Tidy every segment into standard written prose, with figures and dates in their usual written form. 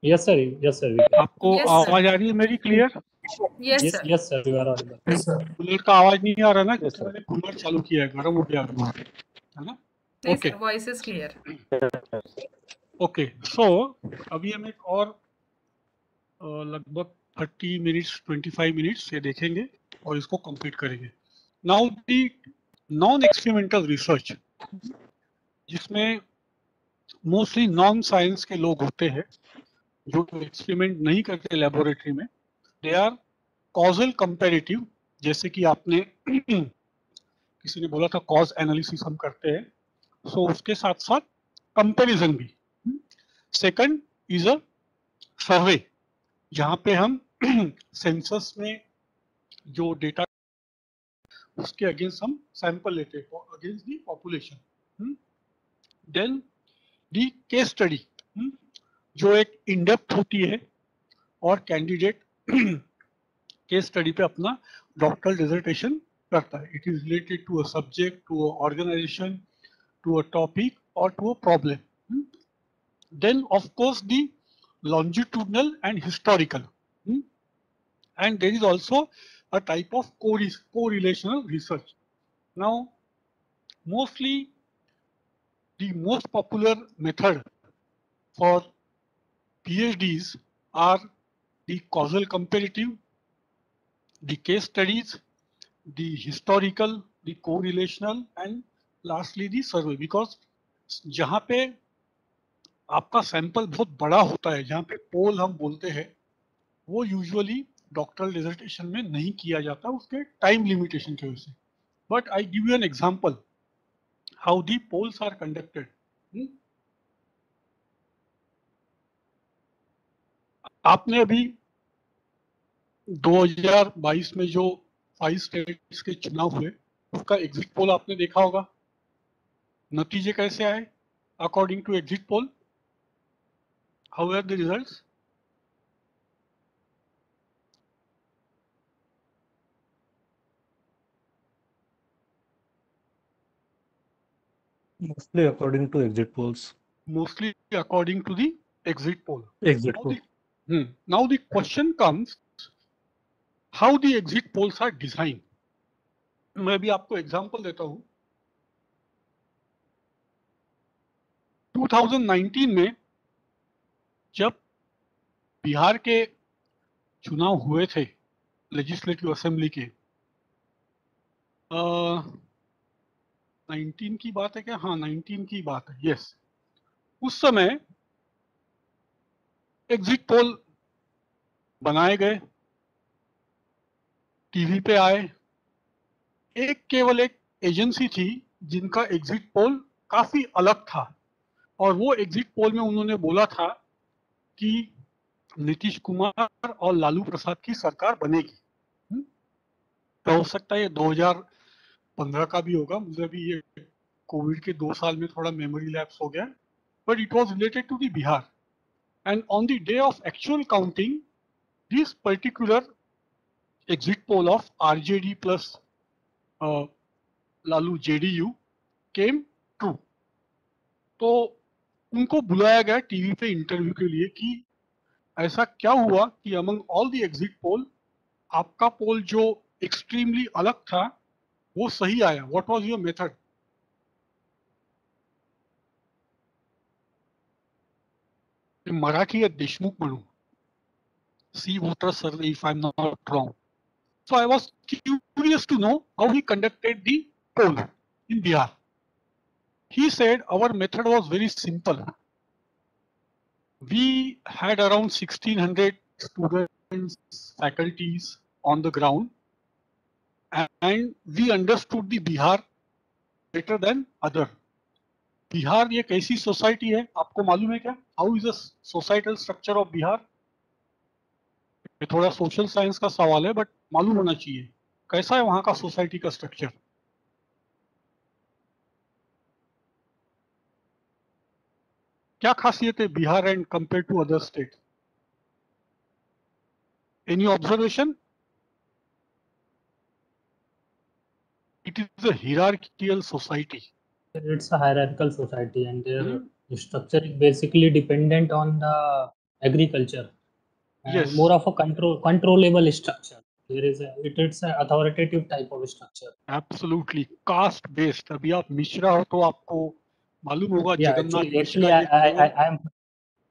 Yes sir, yes sir, we can. आपको Yes, sir. आवाज आ रही है मेरी clear? Yes, sir. Yes sir, you are audible. Yes, sir. Cooler का आवाज नहीं आ रहा ना, Yes, क्योंकि sir. मैंने कूलर चालू किया है, गर्म हो गया रूम, है ना? नहीं okay sir, voice is clear. Okay, so अभी हम एक और लगभग 30 मिनट्स 25 मिनट्स ये देखेंगे और इसको कंप्लीट करेंगे. Now the non experimental research, जिसमें मोस्टली नॉन साइंस के लोग होते हैं जो एक्सपेरिमेंट नहीं करते लेबोरेटरी में. दे आर कॉजल कंपैरेटिव, जैसे कि आपने किसी ने बोला था कॉज एनालिसिस हम करते हैं, सो उसके साथ साथ कंपैरिजन भी. सेकंड इज अ सर्वे, जहाँ पे हम सेंसस में जो डेटा उसके अगेंस्ट हम सैंपल लेते हैं against the population. Then the case study, जो एक इन डेप्थ होती है और कैंडिडेट केस स्टडी पे अपना डॉक्टरल डिसर्टेशन करता है. It is related to a subject, to a organisation, to a topic और to a problem. Then of course the longitudinal and historical, and there is also a type of correlational research. Now mostly the most popular method for PhDs are the causal comparative, the case studies, the historical, the correlational, and lastly the survey. Because जहाँ पे आपका sample बहुत बड़ा होता है, जहाँ पे पोल हम बोलते हैं, वो यूजुअली डॉक्टरल डिसर्टेशन में नहीं किया जाता उसके टाइम लिमिटेशन की वजह से. But I give you an example how the polls are conducted. आपने अभी 2022 में जो 5 स्टेट्स के चुनाव हुए उसका एग्जिट पोल आपने देखा होगा. नतीजे कैसे आए according to exit poll? How are the results? Mostly according to exit polls. Mostly according to the exit poll. Exit poll. Now the question comes, how the exit polls are designed. मैं भी आपको example देता हूं. 2019 में जब बिहार के चुनाव हुए थे लेजिस्लेटिव असेंबली के, 19 की बात है क्या? हाँ 19 की बात है, यस. उस समय एग्जिट पोल बनाए गए, टीवी पे आए. केवल एक एजेंसी थी जिनका एग्जिट पोल काफी अलग था, और वो एग्जिट पोल में उन्होंने बोला था कि नीतीश कुमार और लालू प्रसाद की सरकार बनेगी. तो हो सकता है ये 2015 का भी होगा, मुझे भी ये कोविड के 2 साल में थोड़ा मेमोरी लैप्स हो गया, but it was related to the Bihar. And on the day of actual counting this particular exit poll of RJD plus Lalu JDU came true. तो उनको बुलाया गया टीवी पे इंटरव्यू के लिए कि ऐसा क्या हुआ कि among all the exit poll आपका पोल जो एक्सट्रीमली अलग था वो सही आया. What was your method? Marathi या देशमुख म्हणू. C voter survey if I am not wrong. So I was curious to know how he conducted the poll in Bihar. He said our method was very simple. We had around 1600 students, faculties on the ground, and we understood the Bihar better than other. Bihar ये कैसी society है आपको मालूम है क्या? How is the societal structure of Bihar? ये थोड़ा social science का सवाल है, बट मालूम होना चाहिए कैसा है वहां का सोसाइटी का स्ट्रक्चर. क्या खासियत है Bihar and compare to other state? Any observation? It is a hierarchical society. It's a hierarchical society, and their structure is basically dependent on the agriculture, and Yes. more of a controllable structure. It's an authoritative type of structure. Absolutely caste based. अभी आप मिश्रा हो तो आपको मालूम होगा Yeah, Jagannath actually, Mishra ये केवल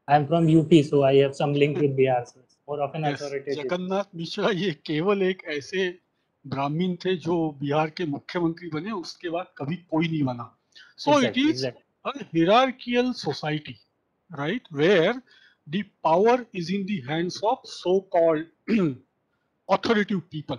I'm from UP, so I have some link with Bihar. So it's more of an yes authoritative. Jagannath Mishra ये केवल एक ऐसे ब्राह्मण थे जो बिहार के मुख्यमंत्री बने, उसके बाद कभी कोई नहीं बना. So it Exactly, is exactly. a hierarchical society, right, where the power is in the hands of so-called authoritative people,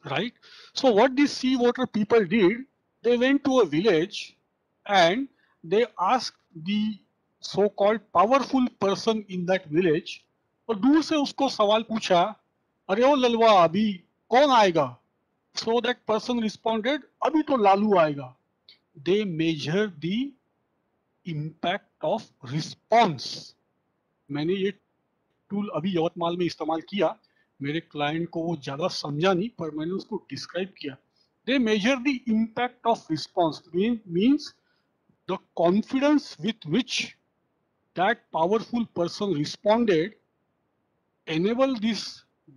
right? So what these seawater people did, they went to a village and they asked the so-called powerful person in that village, और दूर से उसको सवाल पूछा, अरे ओ ललवा अभी कौन आएगा? So that person responded, अभी तो लालू आएगा. They measure the impact of response. मैंने ये टूल अभी यवतमाल में इस्तेमाल किया. मेरे क्लाइंट को वो ज़्यादा समझा नहीं, पर मैंने उसको डिस्क्राइब किया. They measure the impact of response, means the confidence with which that powerful person responded enable this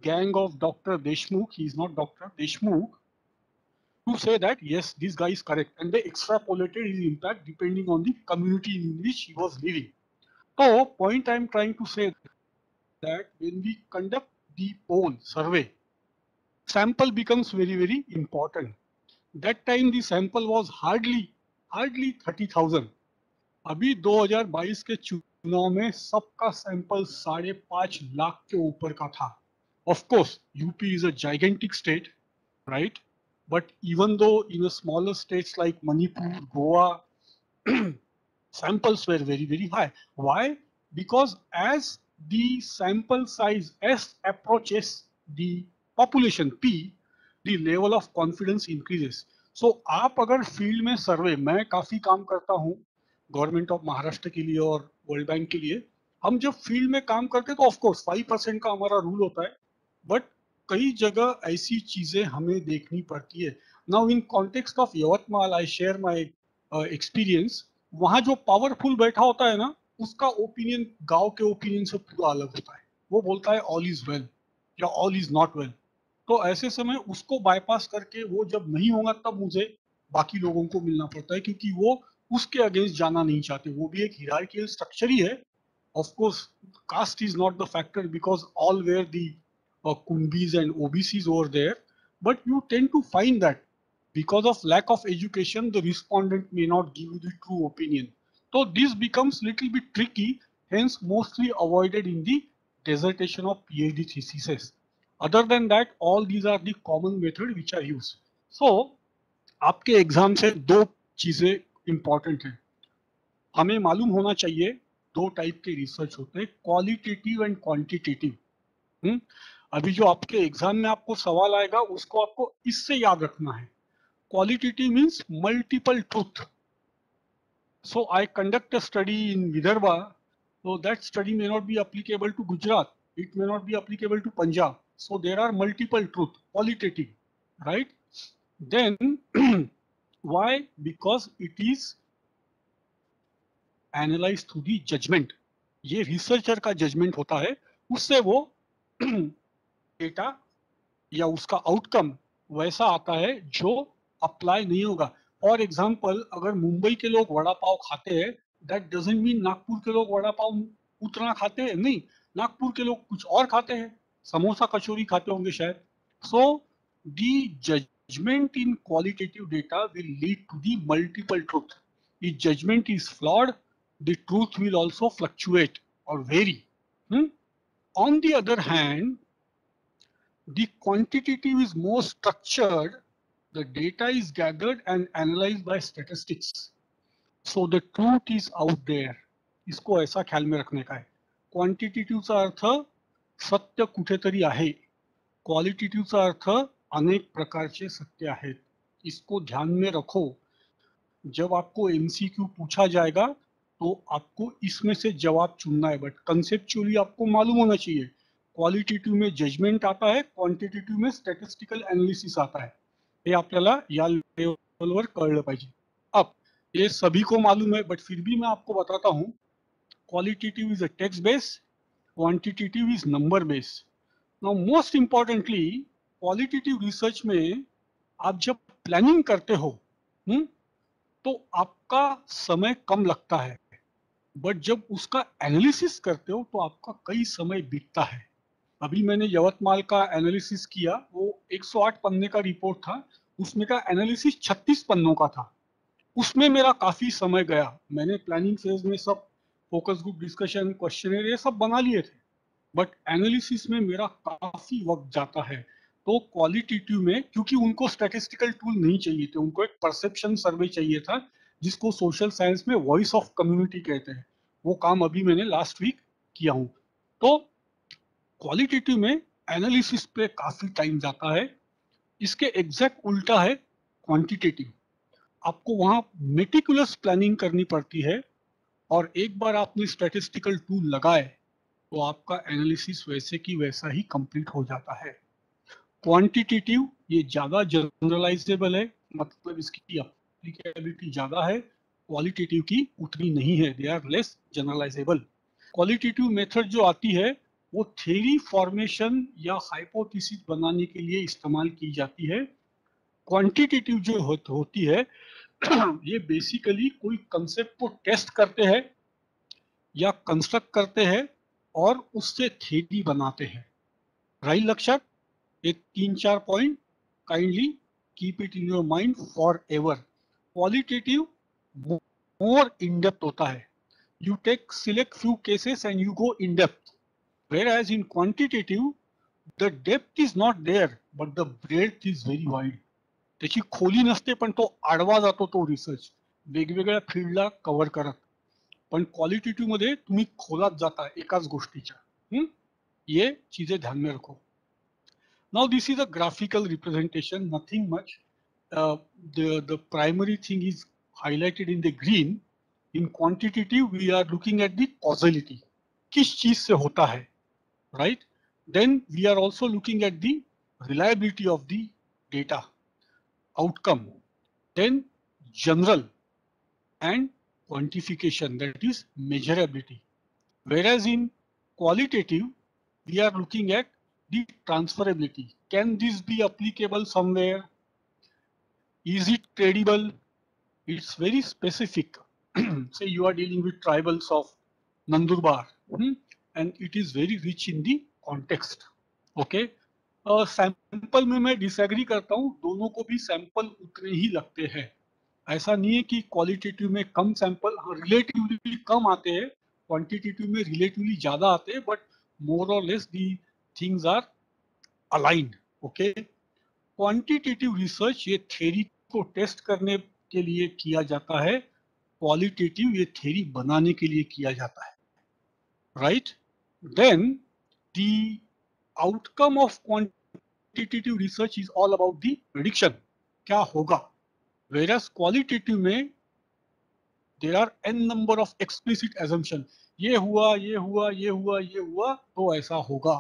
gang of Dr. Deshmukh, he is not Dr. Deshmukh, to say that yes, this guy is correct, and they extrapolated his impact depending on the community in which he was living. So point I am trying to say that when we conduct the poll survey, sample becomes very important. That time the sample was hardly 30,000. अभी 2022 के चुनाव में सबका sample 5.5 lakh के ऊपर का था. Of course, UP is a gigantic state, right? But even though in a smaller states like Manipur, Goa, samples were very high. Why? Because as the sample size S approaches the population P, the level of confidence increases. So आप अगर field में सर्वे, मैं काफी काम करता हूँ government of Maharashtra के लिए और वर्ल्ड बैंक के लिए, हम जब फील्ड में काम करते हैं तो ऑफकोर्स 5% का हमारा रूल होता है, बट कई जगह ऐसी चीजें हमें देखनी पड़ती है. Now in context of Yavatmal I share my experience. वहां जो पावरफुल बैठा होता है ना, उसका ओपिनियन गांव के ओपिनियन से पूरा अलग होता है. वो बोलता है ऑल इज वेल या ऑल इज नॉट वेल. तो ऐसे समय उसको बाईपास करके वो जब नहीं होगा तब मुझे बाकी लोगों को मिलना पड़ता है, क्योंकि वो उसके अगेंस्ट जाना नहीं चाहते. वो भी एक हिरार्कियल स्ट्रक्चर ही है. Of course caste is not the factor because all where the Kumbis and OBCs over there, but you tend to find that because of lack of education, the respondent may not give you the true opinion. So this becomes little bit tricky, hence mostly avoided in the dissertation of PhD theses. Other than that, all these are the common method which are used. So आपके exam से दो चीजें important हैं. हमें मालूम होना चाहिए दो टाइप के रिसर्च होते हैं, क्वालिटेटिव एंड क्वांटिटेटिव. अभी जो आपके एग्जाम में आपको सवाल आएगा उसको आपको इससे याद रखना है. Qualitative means multiple truth. So I conduct a study in Vidarbha, so that study may not be applicable to Gujarat, it may not be applicable to Punjab. So there are multiple truth, qualitative, right? Then why? Because it is analyzed through the judgment. ये researcher का judgement होता है, उससे वो data या उसका outcome वैसा आता है जो अप्लाई नहीं होगा. फॉर एग्जाम्पल, अगर मुंबई के लोग वड़ा पाव खाते हैं, दैट डजंट मीन नागपुर के लोग वड़ा पाव उतना खाते हैं. नहीं, नागपुर के लोग कुछ और खाते हैं, समोसा कचौरी खाते होंगे शायद. So the judgment in qualitative data will lead to the multiple truth. If judgment is flawed, the truth will also fluctuate or vary. On the other hand, the quantitative is more structured. The data is gathered and analyzed by statistics. So the truth is out there. इसको ऐसा ख्याल में रखने का है. क्वांटिटेटिव्हचा अर्थ सत्य कुठेतरी आहे, क्वालिटेटिव्हचा अर्थ अनेक प्रकारचे सत्य आहेत. इसको ध्यान में रखो. जब आपको एमसीक्यू पूछा जाएगा तो आपको इसमें से जवाब चुनना है, बट कंसेप्चुअली आपको मालूम होना चाहिए. क्वालिटेटिव्ह में जजमेंट आता है, क्वांटिटेटिव्ह में स्टॅटिस्टिकल एनालिसिस आता है. हे आपल्याला या लेवलवर कळलं पाहिजे. अब ये सभी को मालूम है, बट फिर भी मैं आपको बताता हूँ. Qualitative is a text base, quantitative is number based. Now most importantly qualitative research में आप जब प्लानिंग करते हो तो आपका समय कम लगता है, बट जब उसका एनालिसिस करते हो तो आपका कई समय बीतता है. अभी मैंने यवतमाल का एनालिसिस किया, वो 108 पन्ने का रिपोर्ट था, उसमें का एनालिसिस 36 पन्नों का था. उसमें मेरा काफी समय गया. मैंने प्लानिंग फेज में सब फोकस ग्रुप डिस्कशन, क्वेश्चनर ये सब बना लिए थे, बट एनालिसिस में मेरा काफी वक्त जाता है. तो क्वालिटेटिव में, क्योंकि उनको स्टैटिस्टिकल टूल नहीं चाहिए थे, उनको एक परसेप्शन सर्वे चाहिए था, जिसको सोशल साइंस में वॉइस ऑफ कम्युनिटी कहते हैं. वो काम अभी मैंने लास्ट वीक किया हूँ. तो क्वालिटेटिव में एनालिसिस पे काफी टाइम जाता है. इसके एग्जैक्ट उल्टा है क्वांटिटेटिव. आपको वहां मेटिकुलस प्लानिंग करनी पड़ती है, और एक बार आपने स्टैटिस्टिकल टूल लगाए तो आपका एनालिसिस वैसे की वैसा ही कंप्लीट हो जाता है. क्वांटिटेटिव ये ज्यादा जनरलाइजेबल है, मतलब इसकी एप्लीकेबिलिटी ज्यादा है. क्वालिटेटिव की उतनी नहीं है, they are less generalisable. Qualitative method जो आती है वो थ्योरी फॉर्मेशन या हाइपोथेसिस बनाने के लिए इस्तेमाल की जाती है. क्वांटिटेटिव जो होती है ये बेसिकली कोई कंसेप्ट को टेस्ट करते हैं या कंस्ट्रक्ट करते हैं और उससे थ्योरी बनाते हैं. राइट लक्षक, ये 3-4 point kindly keep it in your mind forever. Qualitative more in depth होता है. You take select few cases and you go in depth, whereas in quantitative the depth is not there but the breadth is very wide. त्याची खोली नसते पण तो आडवा जातो तो रिसर्च, वेगवेगळ्या फील्डला कव्हर करत. पण क्वालिटेटिव्ह मध्ये तुम्ही खोलात जाता एकाच गोष्टीच्या. ये चीजें ध्यान में रखो. Now this is a graphical representation, nothing much. The primary thing is highlighted in the green. In quantitative we are looking at the causality, किस चीज से होता है, right? Then we are also looking at the reliability of the data, outcome, then general and quantification, that is measurability. Whereas in qualitative we are looking at the transferability. Can this be applicable somewhere? Is it tradable? It's very specific. Say you are dealing with tribals of Nandurbar, and it is very rich in the context. Okay. Sample में मैं disagree करता हूँ, दोनों को भी sample उतने ही लगते हैं. ऐसा नहीं है कि क्वालिटेटिव में कम सैंपल, रिलेटिवली कम आते हैं, क्वांटिटेटिव में रिलेटिवली ज्यादा आते हैं, बट मोर और less the things are aligned. Okay. Quantitative research ये थ्योरी को टेस्ट करने के लिए किया जाता है, क्वालिटेटिव ये थ्योरी बनाने के लिए किया जाता है. Right. Then the outcome of quantitative research is all about the prediction, क्या होगा. वेरस क्वालिटेटिव में there are an number of explicit assumption, ये हुआ, ये हुआ, ये हुआ, ये हुआ तो ऐसा होगा.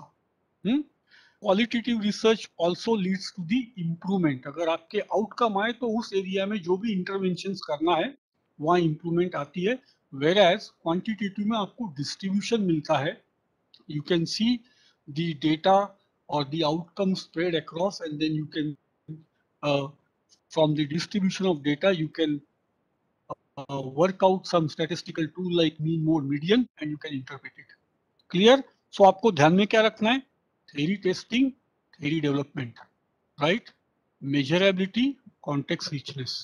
Qualitative research also leads to the improvement. अगर आपके आउटकम आए तो उस एरिया में जो भी इंटरवेंशन करना है वहाँ इम्प्रूवमेंट आती है. वेरएज क्वांटिटेटिव में आपको डिस्ट्रीब्यूशन मिलता है. You can see the data और the outcome spread across, and then you can from the distribution of data you can work out some statistical tool like mean, mode, median, and you can interpret it. Clear? So आपको ध्यान में क्या रखना है? Theory testing, theory development, right? Measurability, context richness.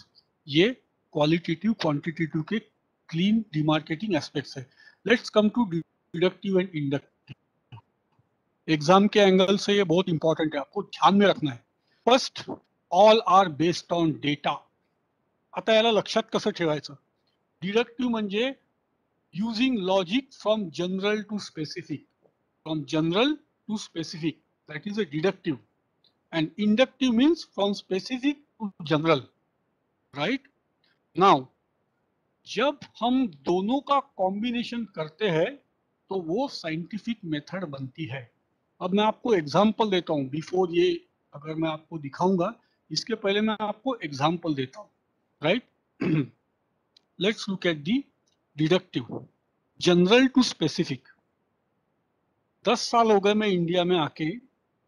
ये qualitative, quantitative के clean demarcating aspects है. Let's come to deductive and inductive. Exam के एंगल से ये बहुत इंपॉर्टेंट है, आपको ध्यान में रखना है. First, all are based on data. आता याला लक्षात कसं ठेवायचं. डिडक्टिव्ह म्हणजे using logic from general to specific, from general to specific, that is a deductive. And inductive means from specific to general. Right. Now जब हम दोनों का कॉम्बिनेशन करते हैं तो वो साइंटिफिक मेथड बनती है. अब मैं आपको एग्जांपल देता हूँ. बिफोर ये अगर मैं आपको दिखाऊंगा, इसके पहले मैं आपको एग्जांपल देता हूँ. Right. Let's look at the deductive, general to specific. 10 साल हो गए मैं इंडिया में आके,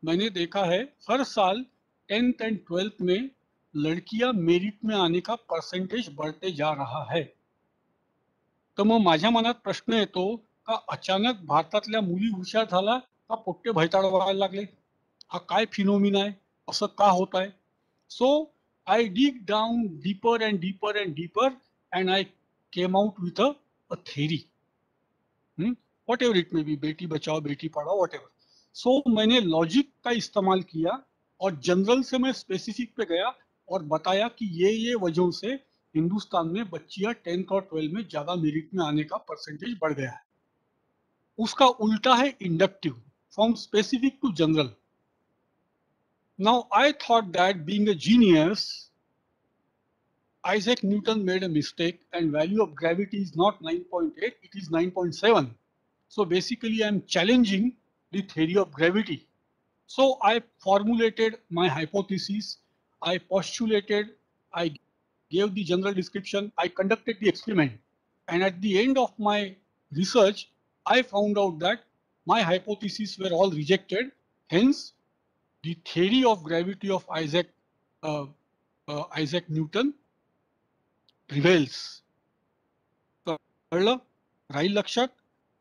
मैंने देखा है हर साल 10th एंड 12th में लड़कियां मेरिट में आने का परसेंटेज बढ़ते जा रहा है. तर मग माझ्या मनात प्रश्न येतो का अचानक भारतातल्या मुली हुशार झाला का पोट्टे भैताळ व्हायला लागले? हा काय फिनोमिना आहे? असं का होत आहे? So I dig down deeper and deeper and deeper and I came out with a theory. Whatever it may be, बेटी बचाओ बेटी पढ़ाओ वॉट एवर. सो मैंने लॉजिक का इस्तेमाल किया और जनरल से मैं स्पेसिफिक पे गया और बताया कि ये वजहों से हिंदुस्तान में बच्चियां 10th और 12th में ज्यादा मेरिट में आने का परसेंटेज बढ़ गया है. उसका उल्टा है inductive, from specific to general. Now I thought that being a genius, Isaac Newton made a mistake and value of gravity is not 9.8, it is 9.7. So basically I am challenging the theory of gravity. So I formulated my hypothesis, I postulated, I gave the general description, I conducted the experiment, and at the end of my research I found out that my hypotheses were all rejected. Hence the theory of gravity of Isaac Newton prevails. कळलं? राहील लक्षात?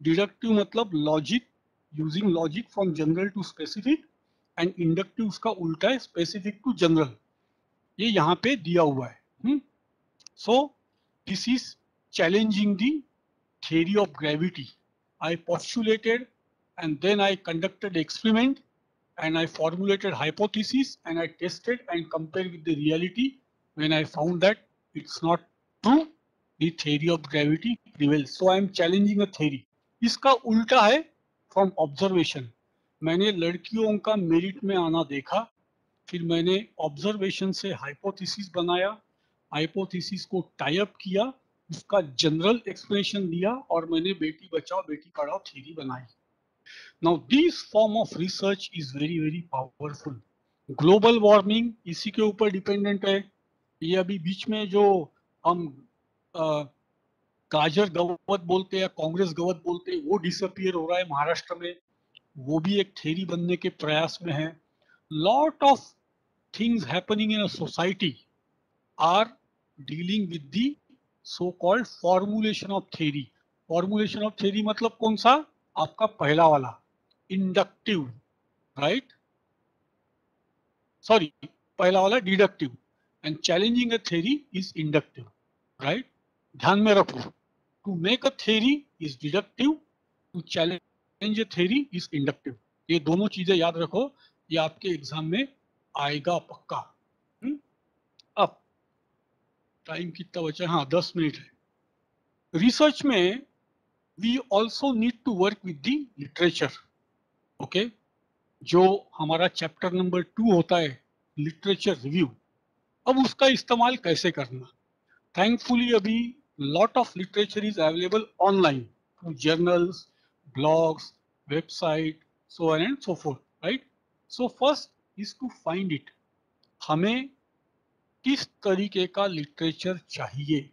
Deductive मतलब logic, using logic from general to specific, and inductive उसका उल्टा है, specific to general. ये यहाँ पे दिया हुआ है. So this is challenging the theory of gravity. I postulated and then I conducted experiment and I formulated hypothesis and I tested and compared with the reality. When I found that it's not true, the theory of gravity prevails. So I am challenging a theory. इसका उल्टा है from observation. मैंने लड़कियों का merit में आना देखा, फिर मैंने ऑब्जर्वेशन से हाइपोथेसिस बनाया, हाइपोथेसिस को टाई अप किया, उसका जनरल एक्सप्लेनेशन दिया और मैंने बेटी बचाओ बेटी पढ़ाओ थ्योरी बनाई. Now this form of research is very very powerful. Global warming इसी के ऊपर डिपेंडेंट है. ये अभी बीच में जो हम गाजर गवत बोलते हैं, कांग्रेस गवत बोलते हैं, वो डिसअपियर हो रहा है महाराष्ट्र में, वो भी एक थ्योरी बनने के प्रयास में है. Lot of things happening in a society are dealing with the so called formulation of theory. Formulation of theory मतलब कौन सा? आपका पहला वाला inductive, right? Sorry, पहला वाला deductive, and challenging a theory is inductive, right? ध्यान में रखो, to make a theory is deductive, to challenge a theory is inductive. ये दोनों चीजें याद रखो, ये आपके एग्जाम में आएगा पक्का. अब टाइम कितना बचा है? हाँ 10 मिनट है. रिसर्च में we also need to work with the literature. Okay, जो हमारा चैप्टर नंबर 2 होता है लिटरेचर रिव्यू, अब उसका इस्तेमाल कैसे करना. थैंकफुली अभी lot of literature is available online through journals, blogs, website, so on and so forth, right. So first is to find it. हमें किस तरीके का लिटरेचर चाहिए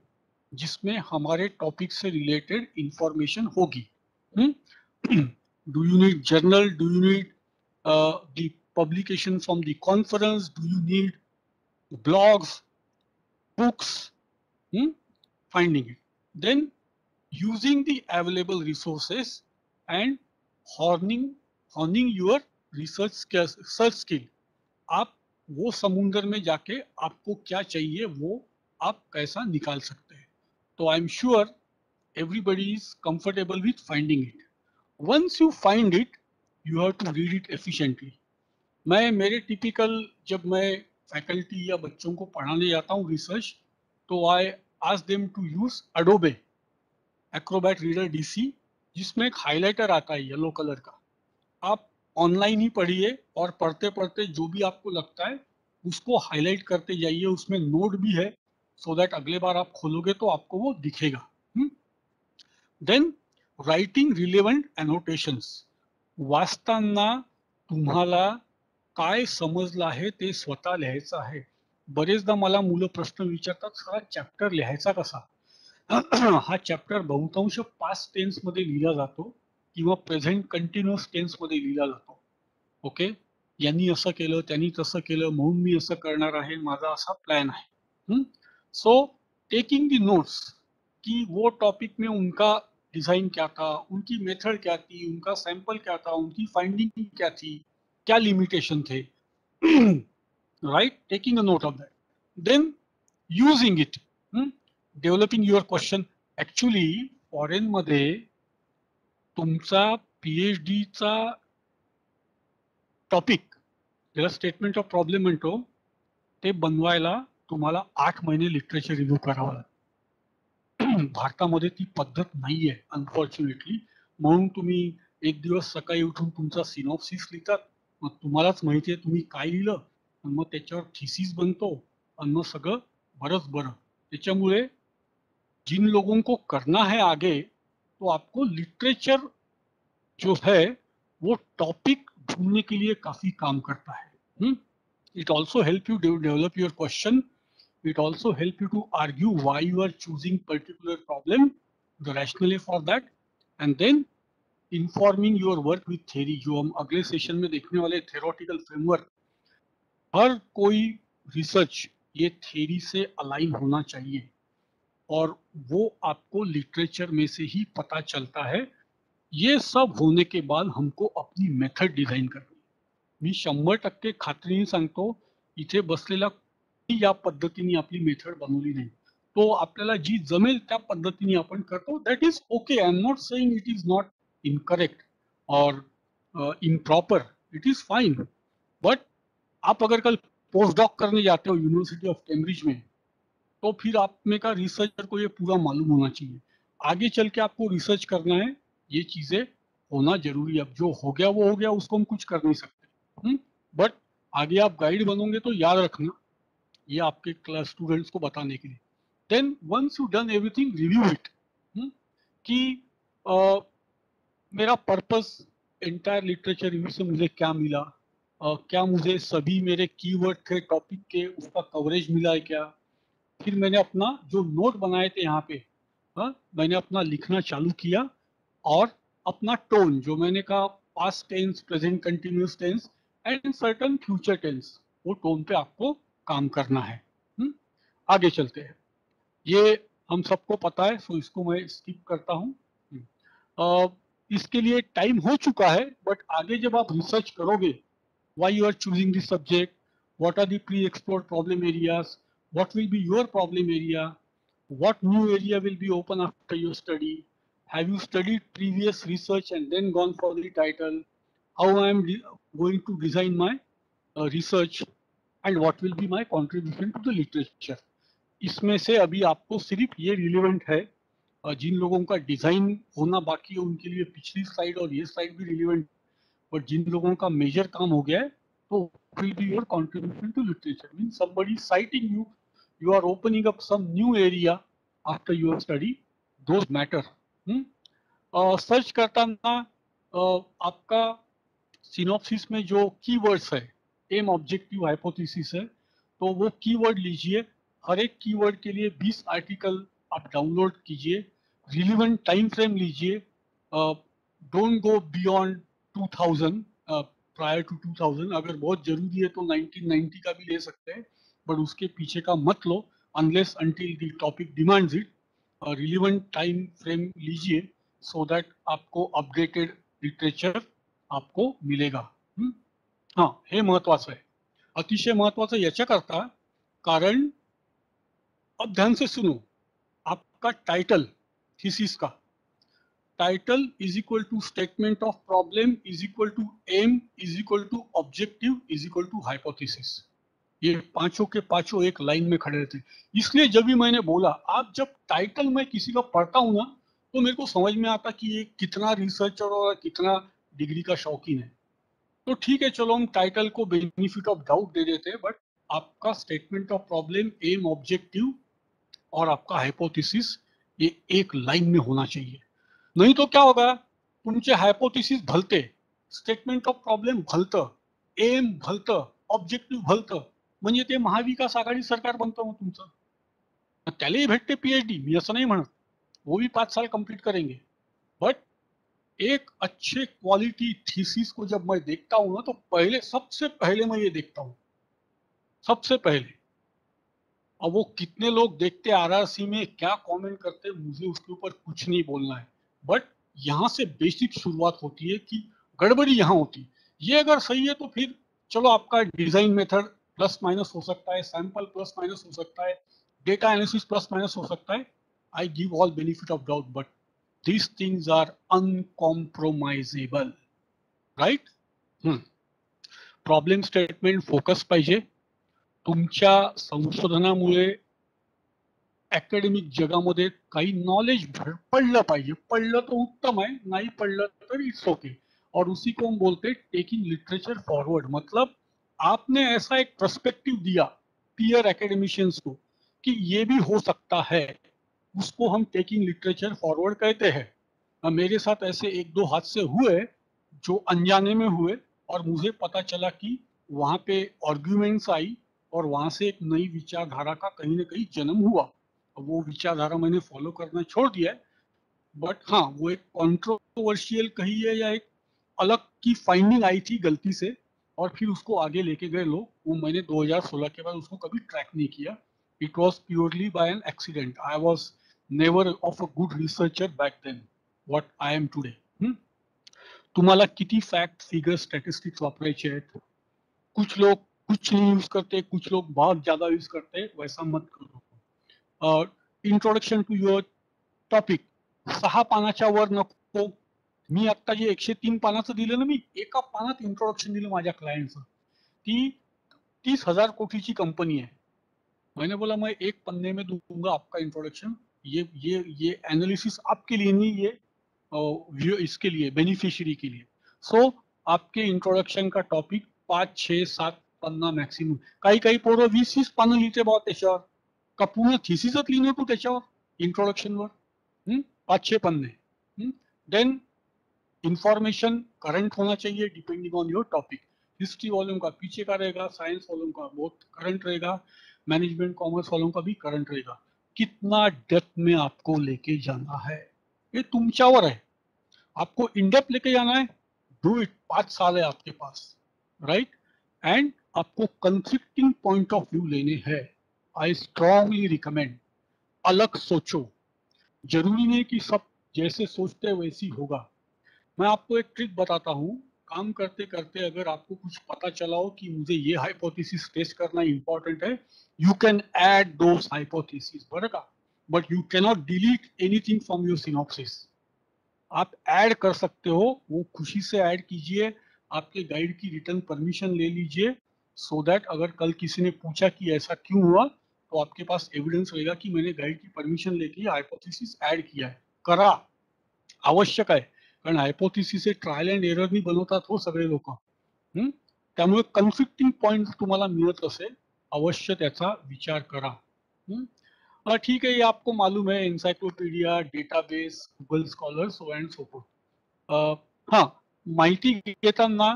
जिसमें हमारे टॉपिक से रिलेटेड इंफॉर्मेशन होगी. Do you need journal, do you need the publication from the conference, do you need blogs, books, finding it, then using the available resources and honing your research skill. आप वो समुंदर में जाके आपको क्या चाहिए वो आप कैसा निकाल सकते हैं. तो I am sure everybody is comfortable with finding it. Once you find it you have to read it efficiently. मैं मेरे टिपिकल जब मैं फैकल्टी या बच्चों को पढ़ाने जाता हूँ रिसर्च, तो I ask them to use Adobe Acrobat Reader DC, जिसमें एक हाइलाइटर आता है येलो कलर का. आप ऑनलाइन ही पढ़िए और पढ़ते पढ़ते जो भी आपको लगता है उसको हाईलाइट करते जाइए. उसमें नोट भी है, सो दैट अगले बार आप खोलोगे तो आपको वो दिखेगा. Then writing relevant annotations. वाचताना तुम्हाला काय समजलं आहे ते स्वतः लिहायचं आहे. बरेचदा मला मुलं प्रश्न विचारतात, सर चॅप्टर लिहायचा कसा. हा चॅप्टर बहुतांश पास्ट टेन्स मध्ये लिहिला जातो किंवा प्रेझेंट कंटिन्युअस टेन्स मध्ये लिहिला जातो. ओके, यांनी असं केलं, त्यांनी तसं केलं, म्हणून मी असं करणार आहे, माझा असा प्लान आहे. सो टेकिंग द नोट्स कि वो टॉपिक में उनका डिजाइन क्या था, उनकी मेथड क्या थी, उनका सैंपल क्या था, उनकी फाइंडिंग क्या थी, क्या लिमिटेशन थे, right, taking a note of that, then using it, developing your question. Actually foreign मध्ये तुमचा PhDचा टॉपिक, ज्याला स्टेटमेंट ऑफ प्रॉब्लेम म्हणतो, ते बनवायला तुम्हाला 8 महिने लिटरेचर रिव्ह्यू करावं लागतं. भारतामध्ये ती पद्धत नाहीये अनफॉर्च्युनेटली. म्हणून तुम्ही एक दिवस सकाळी उठून तुमचा सिनॉप्सिस लिहितात, मग तुम्हालाच माहितीये तुम्ही काय लिहिलं, आणि मग त्याच्यावर थिसिस बनतो, आणि मग सगळं बरंच बरं. त्याच्यामुळे जिन लोगों को करना है आगे, तो आपको लिटरेचर जो है वो टॉपिक ढूंढने के लिए काफी काम करता है. It also help you develop your question. It also help you to argue why you are choosing particular problem, the rationale for that, and then informing your work with theory. जो हम अगले सेशन में देखने वाले theoretical framework, हर कोई research ये theory से align होना चाहिए, और वो आपको लिटरेचर में से ही पता चलता है. ये सब होने के बाद हमको अपनी मेथड डिझाईन करणे. मी 100% खात्रीने सांगतो, इथे बसलेला या पद्धतीने आपली मेथड बनवली नाही. तो आपल्याला जी जमेल त्या पद्धतीने आपण करतो. That is okay. I am not saying it is not incorrect और improper. It is fine. But आप अगर कल पोस्ट डॉक करने जाते हो यूनिवर्सिटी ऑफ कैम्ब्रिज में, तो फिर आप में का रिसर्चर को ये पूरा मालूम होना चाहिए. आगे चल के आपको रिसर्च करना है, ये चीजें होना जरूरी है. अब जो हो गया वो हो गया, उसको हम कुछ कर नहीं सकते. बट आगे आप गाइड बनोगे तो याद रखना, ये आपके क्लास स्टूडेंट्स को बताने के लिए. Then once you done everything, review it कि मेरा पर्पस एंटायर लिटरेचर रिव्यू से मुझे क्या मिला, क्या मुझे सभी मेरे कीवर्ड थे टॉपिक के उसका कवरेज मिला है क्या. फिर मैंने अपना जो नोट बनाए थे यहाँ पे, मैंने अपना लिखना चालू किया, और अपना टोन जो मैंने कहा past tense, present continuous tense and certain future tense, वो टोन पे आपको काम करना है. आगे चलते हैं. ये हम सबको पता है, सो इसको मैं स्किप करता हूँ. इसके लिए टाइम हो चुका है, बट आगे जब आप रिसर्च करोगे, why you are choosing this subject, what are the pre-explored problem areas, what will be your problem area, what new area will be open after your study, have you studied previous research and then gone for the title, how I am going to design my research, and what will be my contribution to the literature. इसमें से अभी आपको सिर्फ ये relevant है, जिन लोगों का design होना बाकी है उनके लिए पिछली स्लाइड और ये स्लाइड भी रिलेवेंट. बट जिन लोगों का मेजर काम हो गया है, तो will be your contribution to literature. Means somebody citing you, you are opening up some new area after your study. Those matter. Search करताना आपका सिनॉप्सिस में जो कीवर्ड्स है, एम, ऑब्जेक्टिव, हाइपोथेसिस है, तो वो कीवर्ड लीजिए. हर एक कीवर्ड के लिए 20 आर्टिकल आप डाउनलोड कीजिए. रिलेवेंट टाइम फ्रेम लीजिए. Don't go beyond 2000, prior to 2000. अगर बहुत जरूरी है तो 1990 का भी ले सकते हैं, बट उसके पीछे का मत लो unless until the topic demands it. Relevant time frame लीजिए, सो दैट आपको अपडेटेड लिटरेचर आपको मिलेगा. हां, हे महत्वाचं आहे, अतिशय महत्वाचं याच्याकरता कारण, अब ध्यान से सुनो, आपका टाइटल थीसिस का title is equal to statement of problem is equal to aim is equal to objective is equal to hypothesis. ये पांचों के पांचों एक लाइन में खड़े थे. इसलिए जब भी मैंने बोला, आप जब टाइटल मैं किसी का पढ़ता हूं ना, तो मेरे को समझ में आता कि ये कितना रिसर्चर और कितना डिग्री का शौकीन है. तो ठीक है, चलो हम टाइटल को बेनिफिट ऑफ डाउट दे देते हैं, बट आपका statement of problem, aim, objective और आपका हाइपोथेसिस ये एक लाइन में होना चाहिए. नहीं तो क्या होगा, तुमचे हायपोथेसिस भलते, स्टेटमेंट ऑफ प्रॉब्लेम भलतं, एम भलतं, ऑब्जेक्टिव्ह भलतं, म्हणजे ते महाविकास आघाडी सरकार बनतं मग तुमचं. त्यालाही भेटते PhD, मी असं नाही म्हणत, वो भी 5 साल कंप्लीट करेंगे, बट एक अच्छे क्वालिटी थीसिस को जब मैं देखता हूं ना, तो पहले सबसे पहले मैं ये देखता हूं, सबसे पहले। अब वो कितने लोग देखते आरआरसी में क्या कमेंट करते, मुझे उसके ऊपर कुछ नहीं बोलना है, बट यहाँ से बेसिक शुरुआत होती है कि गड़बड़ी यहाँ होती है। ये अगर सही है तो फिर चलो, आपका डिजाइन मेथड प्लस माइनस हो सकता है, सैंपल प्लस माइनस हो सकता है, डेटा एनालिसिस प्लस माइनस हो सकता है, I give all benefit of doubt, but these things are uncompromisable, right? Problem statement focus पाहिजे. तुमच्या संशोधनामुळे अकॅडमिक जगामध्ये काही नॉलेज पडलं पाहिजे. पडलं तर उत्तम आहे, नाही पडलं तर इट्स ओके. और उसी को हम बोलते हैं टेकिंग लिटरेचर फॉरवर्ड. मतलब आपने ऐसा एक पर्सपेक्टिव दिया पीयर एकेडमिशियंस को कि ये भी हो सकता है, उसको हम टेकिंग लिटरेचर फॉरवर्ड कहते हैं. मेरे साथ ऐसे एक दो हादसे हुए जो अनजाने में हुए, और मुझे पता चला कि वहां पे आर्ग्यूमेंट्स आई और वहां से एक नई विचारधारा का कहीं ना कहीं जन्म हुआ. वो विचारधारा मैंने फॉलो करना छोड़ दिया है, बट हाँ, वो एक कंट्रोवर्शियल कही है या एक अलग की फाइंडिंग आई थी गलती से, और फिर उसको आगे लेके गए लोग. वो मैंने 2016 के बाद उसको कभी ट्रैक नहीं किया. It was purely by an accident. I was never of a good researcher back then what I am today. तुम्हाला किती फॅक्ट फिगर स्टॅटिस्टिक्स वापरायचे आहेत. कुछ लोग कुछ नहीं यूज करते, कुछ लोग बहुत ज्यादा यूज करते, वैसा मत करो. इंट्रोडक्शन टू युअर टॉपिक 6 पानाच्या वर नको. मी आता जे 103 पानाचं दिलं ना, मी एका पानात इंट्रोडक्शन दिलं माझ्या क्लायंटचं. ती 30,000 कोटीची कंपनी है. मैंने बोला मैं एक पन्ने में दूंगा आपका इंट्रोडक्शन. ये एनालिसिस आपके लिए नहीं, ये इसके लिए, बेनिफिशियरी के लिए. सो आपके इंट्रोडक्शन का टॉपिक 5, 6, 7 पन्ना मॅक्सिमम. काही पोरं 20-20 पानं लिहिते बा त्याच्यावर. का पूर्ण थिसिसच लिहिणं तू त्याच्यावर इंट्रोडक्शनवर. 5-6 पन्ने. देन इंफॉर्मेशन करंट होना चाहिए depending on your topic. History volume का पीछे का रहेगा, साइंस वॉल्यूम का बहुत करंट रहेगा, मैनेजमेंट कॉमर्स वॉल्यूम का भी करंट रहेगा. कितना डेप्थ में आपको लेके जाना है ये तुमच्यावर है. आपको इनडेप्थ लेके जाना है, डू इट. 5 साल है आपके पास, राइट. एंड आपको कंफ्लिक्टिंग पॉइंट ऑफ व्यू लेने हैं. आई स्ट्रांगली रिकमेंड, अलग सोचो. जरूरी नहीं कि सब जैसे सोचते हैं वैसी होगा. मैं आपको एक ट्रिक बताता हूँ. काम करते करते अगर आपको कुछ पता चला हो कि मुझे ये हाइपोथेसिस टेस्ट करना इंपॉर्टेंट है, you can add those hypothesis, बरं का. But you cannot delete anything from your synopsis. आप ऐड कर सकते हो, वो खुशी से ऐड कीजिए. आपके गाइड की रिटर्न परमिशन ले लीजिए, सो दैट अगर कल किसी ने पूछा कि ऐसा क्यों हुआ, तो आपके पास एविडेंस रहेगा कि मैंने गाइड की परमिशन लेके हाइपोथेसिस ऐड किया है. करा, आवश्यक आहे. कारण हायपोथेसिस हे ट्रायल अँड एररनी बनवतात हो सगळे लोक. त्यामुळे कन्फ्लिक्टिंग पॉइंट तुम्हाला मिळत असेल, अवश्य त्याचा विचार करा. ठीक है, ये आपको मालूम है, encyclopaedia, database, Google scholar, so and so fourth. हाँ, माहिती घेताना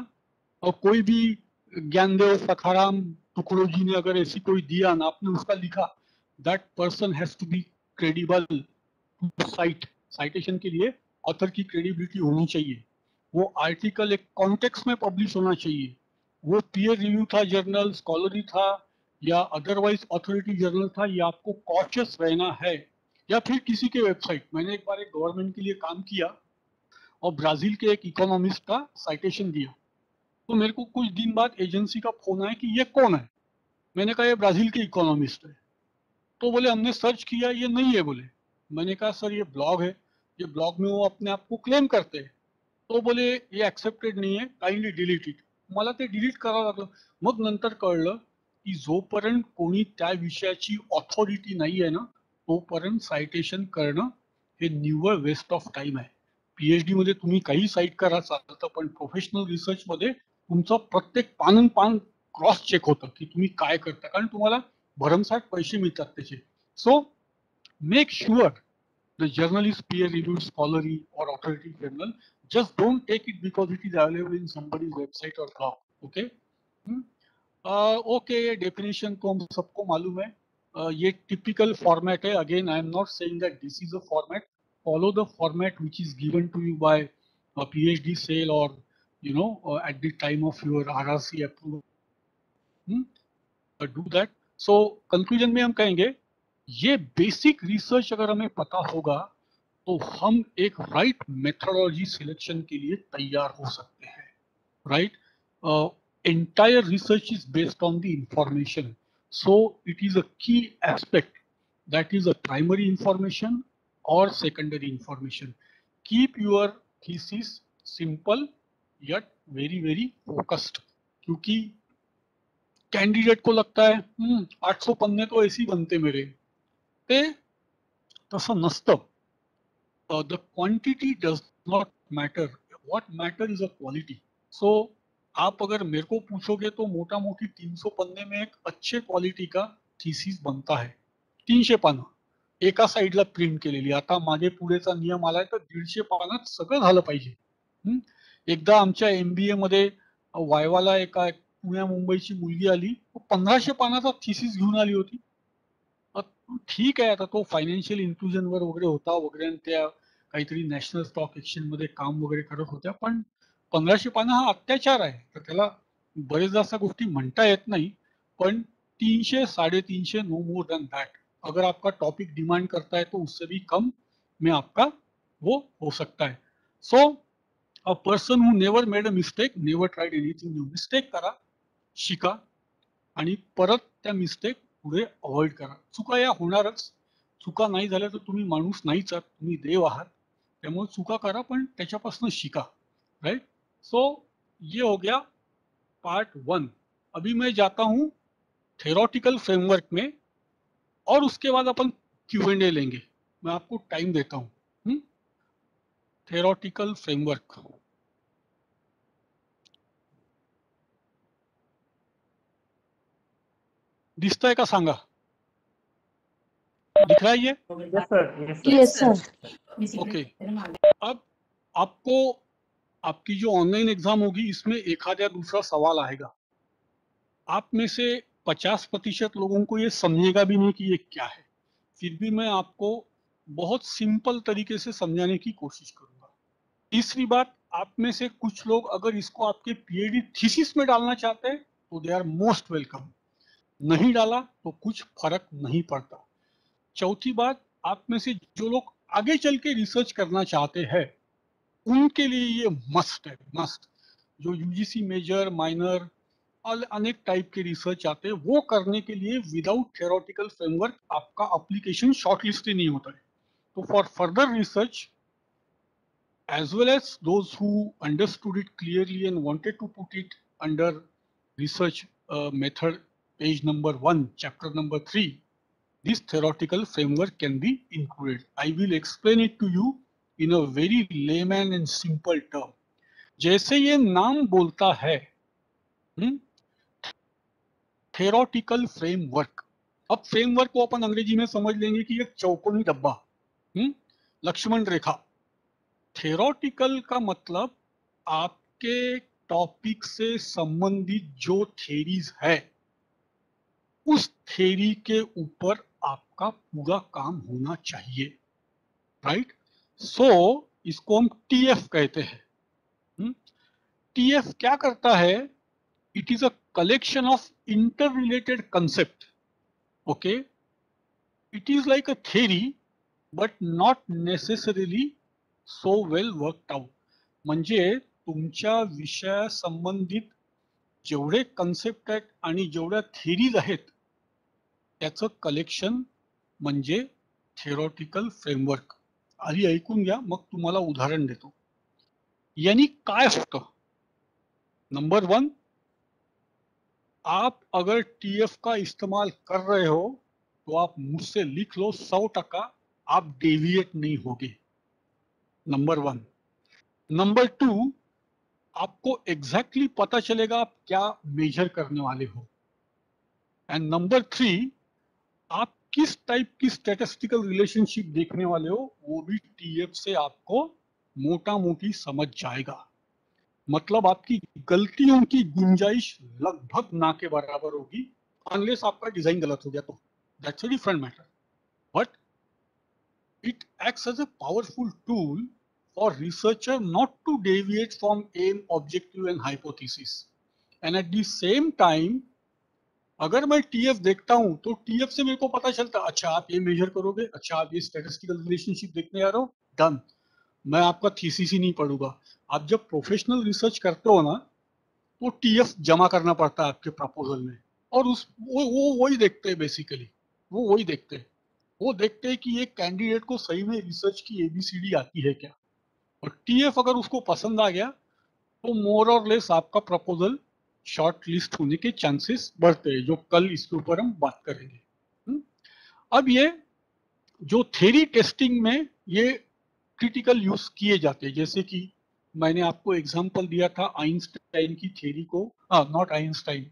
कोई भी ज्ञानदेव सखाराम टुकड़ोजी ने अगर ऐसी कोई दिया ना, आपने उसका लिखा, that person has to be credible to cite. Citation के लिए ऑथर की क्रेडिबिलिटी होनी चाहिए. वो आर्टिकल एक कॉन्टेक्स्ट में पब्लिश होना चाहिए. वो पीयर रिव्यू था, जर्नल स्कॉलरी था, या अदरवाइज अथॉरिटी जर्नल था, ये आपको कॉशियस रहना है. या फिर किसी के वेबसाइट. मैंने एक बार एक गवर्नमेंट के लिए काम किया और ब्राजील के एक इकोनॉमिस्ट का साइटेशन दिया. तो मेरे को कुछ दिन बाद एजेंसी का फोन आया कि ये कौन है. मैंने कहा ये ब्राजील के इकोनॉमिस्ट है. तो बोले हमने सर्च किया, ये नहीं है बोले. मैंने कहा सर ये ब्लॉग है, ये ब्लॉग में वो अपने आप को क्लेम करते हैं. तो बोले ये ऍक्सेप्टेड नाही आहे, काइंडली डिलीट इट. मला ते डिलीट करावं लागलं. मग नंतर कळलं की जोपर्यंत कोणी त्या विषयाची ऑथॉरिटी नाही आहे ना, तोपर्यंत सायटेशन करणं हे निव्वळ वेस्ट ऑफ टाइम आहे. पीएचडी मध्ये तुम्ही काही साईट करा चालतं, पण प्रोफेशनल रिसर्च मध्ये तुमचं प्रत्येक पान पान क्रॉस चेक होतं की तुम्ही काय करता, कारण तुम्हाला भरमसाठ पैसे मिळतात त्याचे. So make sure the journal is peer reviewed, scholarly or authority journal. Just don't take it because it is available in somebody's website or blog. Okay. Okay, ये definition तो हम सबको मालूम है. ये typical format है. Again, I am not saying that this is a format. Follow the format which is given to you by PhD sale or at the time of your RRC approval, do that. So conclusion में हम कहेंगे ये basic research अगर हमें पता होगा तो हम एक राइट मेथोडोलॉजी सिलेक्शन के लिए तैयार हो सकते हैं, right. Entire research is based on the information, so it is a key aspect, that is a primary information or secondary information. Keep your thesis simple yet very very focused, क्योंकि candidate को लगता है 800 पन्ने तो ऐसे ही बनते मेरे, ते तसं नसतं. The quantity does not matter, what matter is a quality. So आप अगर मेरे को पूछोगे तो मोटा मोटी 300 पन्ने में एक अच्छे क्वालिटी का थीसिस बनता है. 300 पानं एका साईडला प्रिंट केलेली. आता मागे पुढेचा नियम आलाय तर 150 पानात सगळं झालं पाहिजे. एकदा आमच्या MBA मध्ये वायवाला एका पुण्या मुंबईची मुलगी आली, 1500 पानाचा थीसिस घेऊन आली होती. ठीक आहे, आता तो फायनान्शियल इन्क्लुजन वर वगैरे होता वगैरे आणि त्या काहीतरी नॅशनल स्टॉक एक्सचेंज मध्ये काम वगैरे करत होत्या, पण 1500 पानं हा अत्याचार आहे. तर त्याला बरेचदा अशा गोष्टी म्हणता येत नाही, पण 300 350 नो मोर देन दैट. अगर आपका टॉपिक डिमांड करता है तो उससे भी कम में आपका वो हो सकता है. So a person who never made a mistake never tried anything new. Mistake करा, शिका आणि परत त्या मिस्टेक पुढे अवॉइड करा. चुका या होणारच, चुका नाही झाल्या तर तुम्ही माणूस नाहीच आहात, तुम्ही देव आहात. त्यामुळे चुका करा पण त्याच्यापासून शिका, राइट. सो ये हो गया पार्ट 1. अभी मैं जाता हूं थेरोटिकल फ्रेमवर्क में और उसके बाद अपन Q&A लेंगे. मैं आपको टाइम देता हूं. थेरोटिकल फ्रेमवर्क दिसतंय का सांगा? दिख रहा है ये? Yes sir. Yes sir. Yes, sir. Okay. अब आपको आपकी जो ऑनलाइन एग्जाम होगी इसमें एखाद्या दूसरा सवाल आएगा. आप में से 50% लोगों को ये समझेगा भी नहीं कि ये क्या है. फिर भी मैं आपको बहुत सिंपल तरीके से समझाने की कोशिश करूंगा. तीसरी बात, आप में से कुछ लोग अगर इसको आपके PhD थीसिस में डालना चाहते हैं तो दे आर मोस्ट वेलकम. नहीं डाला तो कुछ फर्क नहीं पड़ता. चौथी बात, आप में से जो लोग आगे चल के रिसर्च करना चाहते हैं उनके लिए ये मस्ट है, मस्ट. जो UGC मेजर माइनर और अनेक टाइप के रिसर्च आते हैं वो करने के लिए विदाउट थेरोटिकल फ्रेमवर्क आपका एप्लीकेशन शॉर्टलिस्ट ही नहीं होता है. तो for further research as well as those who understood it clearly and wanted to put it under research method page number 1 chapter number 3, this theoretical framework can be included. I will explain it to you in a very layman and simple term. जैसे ये नाम बोलता है theoretical framework. अब framework को अपन अंग्रेजी में समझ लेंगे कि एक चौकोनी डब्बा, लक्ष्मण रेखा. थेरोटिकल का मतलब आपके टॉपिक से संबंधित जो थेरीज है उस थेरी के ऊपर आपका पूरा काम होना चाहिए, राइट. सो इसको हम TF कहते हैं. TF क्या करता है? It is a collection of interrelated concept. Okay, it is like a theory but not necessarily so well worked out. म्हणजे तुमच्या विषयासंबंधित जेवढे कन्सेप्ट आहेत आणि जेवढ्या थेरीज आहेत त्याचं कलेक्शन म्हणजे थेरोटिकल फ्रेमवर्क. आधी ऐकून घ्या, मग तुम्हाला उदाहरण देतो. यानी काय होतं? नंबर 1, आप अगर TF का इस्तेमाल कर रहे हो तो आप मुझसे लिख लो 100% आप डेविएट नहीं होगे. नंबर 1. नंबर 2, आपको एग्जैक्टली पता चलेगा आप क्या मेजर करने वाले हो. एंड नंबर 3, आप किस टाइप की स्टैटिस्टिकल रिलेशनशिप देखने वाले हो वो भी TF से आपको मोटा मोटी समझ जाएगा. मतलब आपकी गलतियों की गुंजाइश लगभग ना के बराबर होगी, अनलेस आपका डिजाइन गलत हो गया तो that's a different matter. But it acts as a powerful tool for researcher not to deviate from aim, objective and hypothesis. And at the same time, अगर मैं टीएफ देखता हूं तो टीएफ से मेरे को पता चलता, अच्छा आप ये मेजर करोगे, अच्छा आप ये स्टैटिस्टिकल रिलेशनशिप देखने आ रहे हो, डन, मैं आपका थीसिस ही नहीं पढ़ूंगा। आप जब प्रोफेशनल रिसर्च करते हो ना, तो टीएफ जमा करना पड़ता है आपके प्रपोजल में, और उस वो वही देखते हैं बेसिकली, वो वही देखते हैं, वो देखते हैं कि ये कैंडिडेट को सही में रिसर्च की एबीसीडी आती है क्या, और टीएफ अगर उसको पसंद आ गया तो मोर और लेस आपका प्रपोजल शॉर्ट लिस्ट होने के चांसेस बढ़ते हैं, जो कल इसके ऊपर हम बात करेंगे। अब ये जो थ्योरी टेस्टिंग में ये क्रिटिकल यूज किए जाते हैं, जैसे कि मैंने आपको एग्जांपल दिया था आइंस्टाइन की थ्योरी को, नॉट आइंस्टाइन,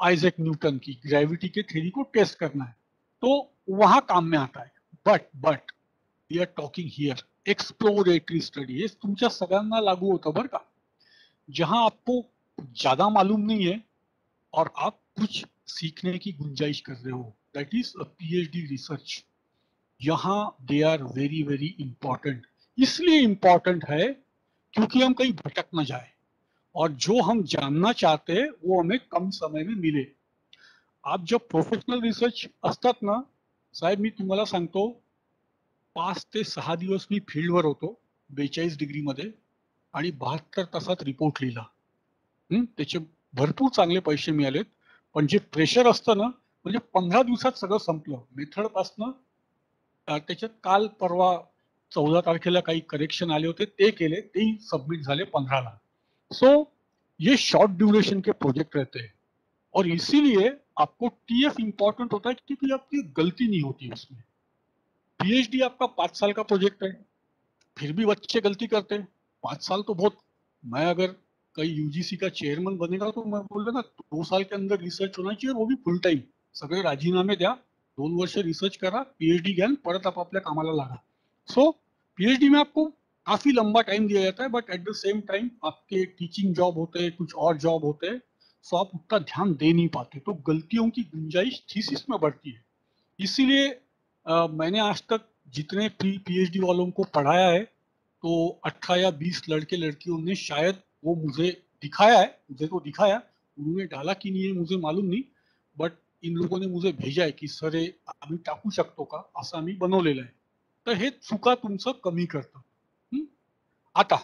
आइजैक न्यूटन की ग्रेविटी के थ्योरी को टेस्ट करना है, तो वहां काम में आता है। But we are talking here exploratory study, हे तुमच्या सगळ्यांना लागू होतं बरं का, जहां आपको ज्यादा मालूम नहीं है और आप कुछ सीखने की गुंजाइश कर रहे हो, that is a PhD research. यहाँ they are very very important, इसलिए इंपॉर्टेंट है क्योंकि हम कहीं भटक ना जाए, और जो हम जानना चाहते हैं वो हमें कम समय में मिले। आप जब प्रोफेशनल रिसर्च असतात ना साहेब, मी तुम्हाला सांगतो 5 ते 6 दिवस मी फील्डवर होतो 42 डिग्री मध्ये, आणि 72 तासात रिपोर्ट लिहिला। त्याचे भरपूर चांगले पैसे मिळालेत, पण जे प्रेशर असतं ना, म्हणजे 15 दिवसात सगळं संपलं मेथड पासनं। त्याच्यात काल परवा 14 तारखेला काही करेक्शन आले होते, ते केले, तेही सबमिट झाले 15 ला। सो ये शॉर्ट ड्यूरेशन के प्रोजेक्ट रहते हैं, और इसीलिए आपको टीएफ इंपॉर्टेंट होता है क्योंकि आपकी गलती नहीं होती उसमें। पीएचडी आपका 5 साल का प्रोजेक्ट है, फिर भी बच्चे गलती करते हैं। 5 साल तो बहुत, मैं अगर कहीं यूजीसी का चेयरमैन बनेगा तो मैं बोल देगा 2 साल के अंदर रिसर्च होना चाहिए, वो भी फुल टाइम, सगळे राजीनामे द्या, 2 वर्ष रिसर्च करा, पीएचडी घ्या, परत आपापल्या कामाला लागा। सो पीएचडी में आपको काफी लंबा टाइम दिया जाता है, but at the same time आपके टीचिंग जॉब होते हैं, कुछ और जॉब होते हैं, सो आप उतना ध्यान दे नहीं पाते, तो गलतियों की गुंजाइश थीसिस में बढ़ती है। इसीलिए मैंने आज तक जितने पीएचडी वालों को पढ़ाया है, तो 18 या 20 लड़के लड़कियों ने शायद वो मुझे दिखाया है, मुझे तो दिखाया, उन्होंने डाला कि नहीं है मुझे मालूम नहीं, बट इन लोगों ने मुझे भेजा है की सर हे आम्ही टाकू शकतो का, असं आम्ही बनवलेलं आहे। तर हे चुका तुमचं कमी करतं। आता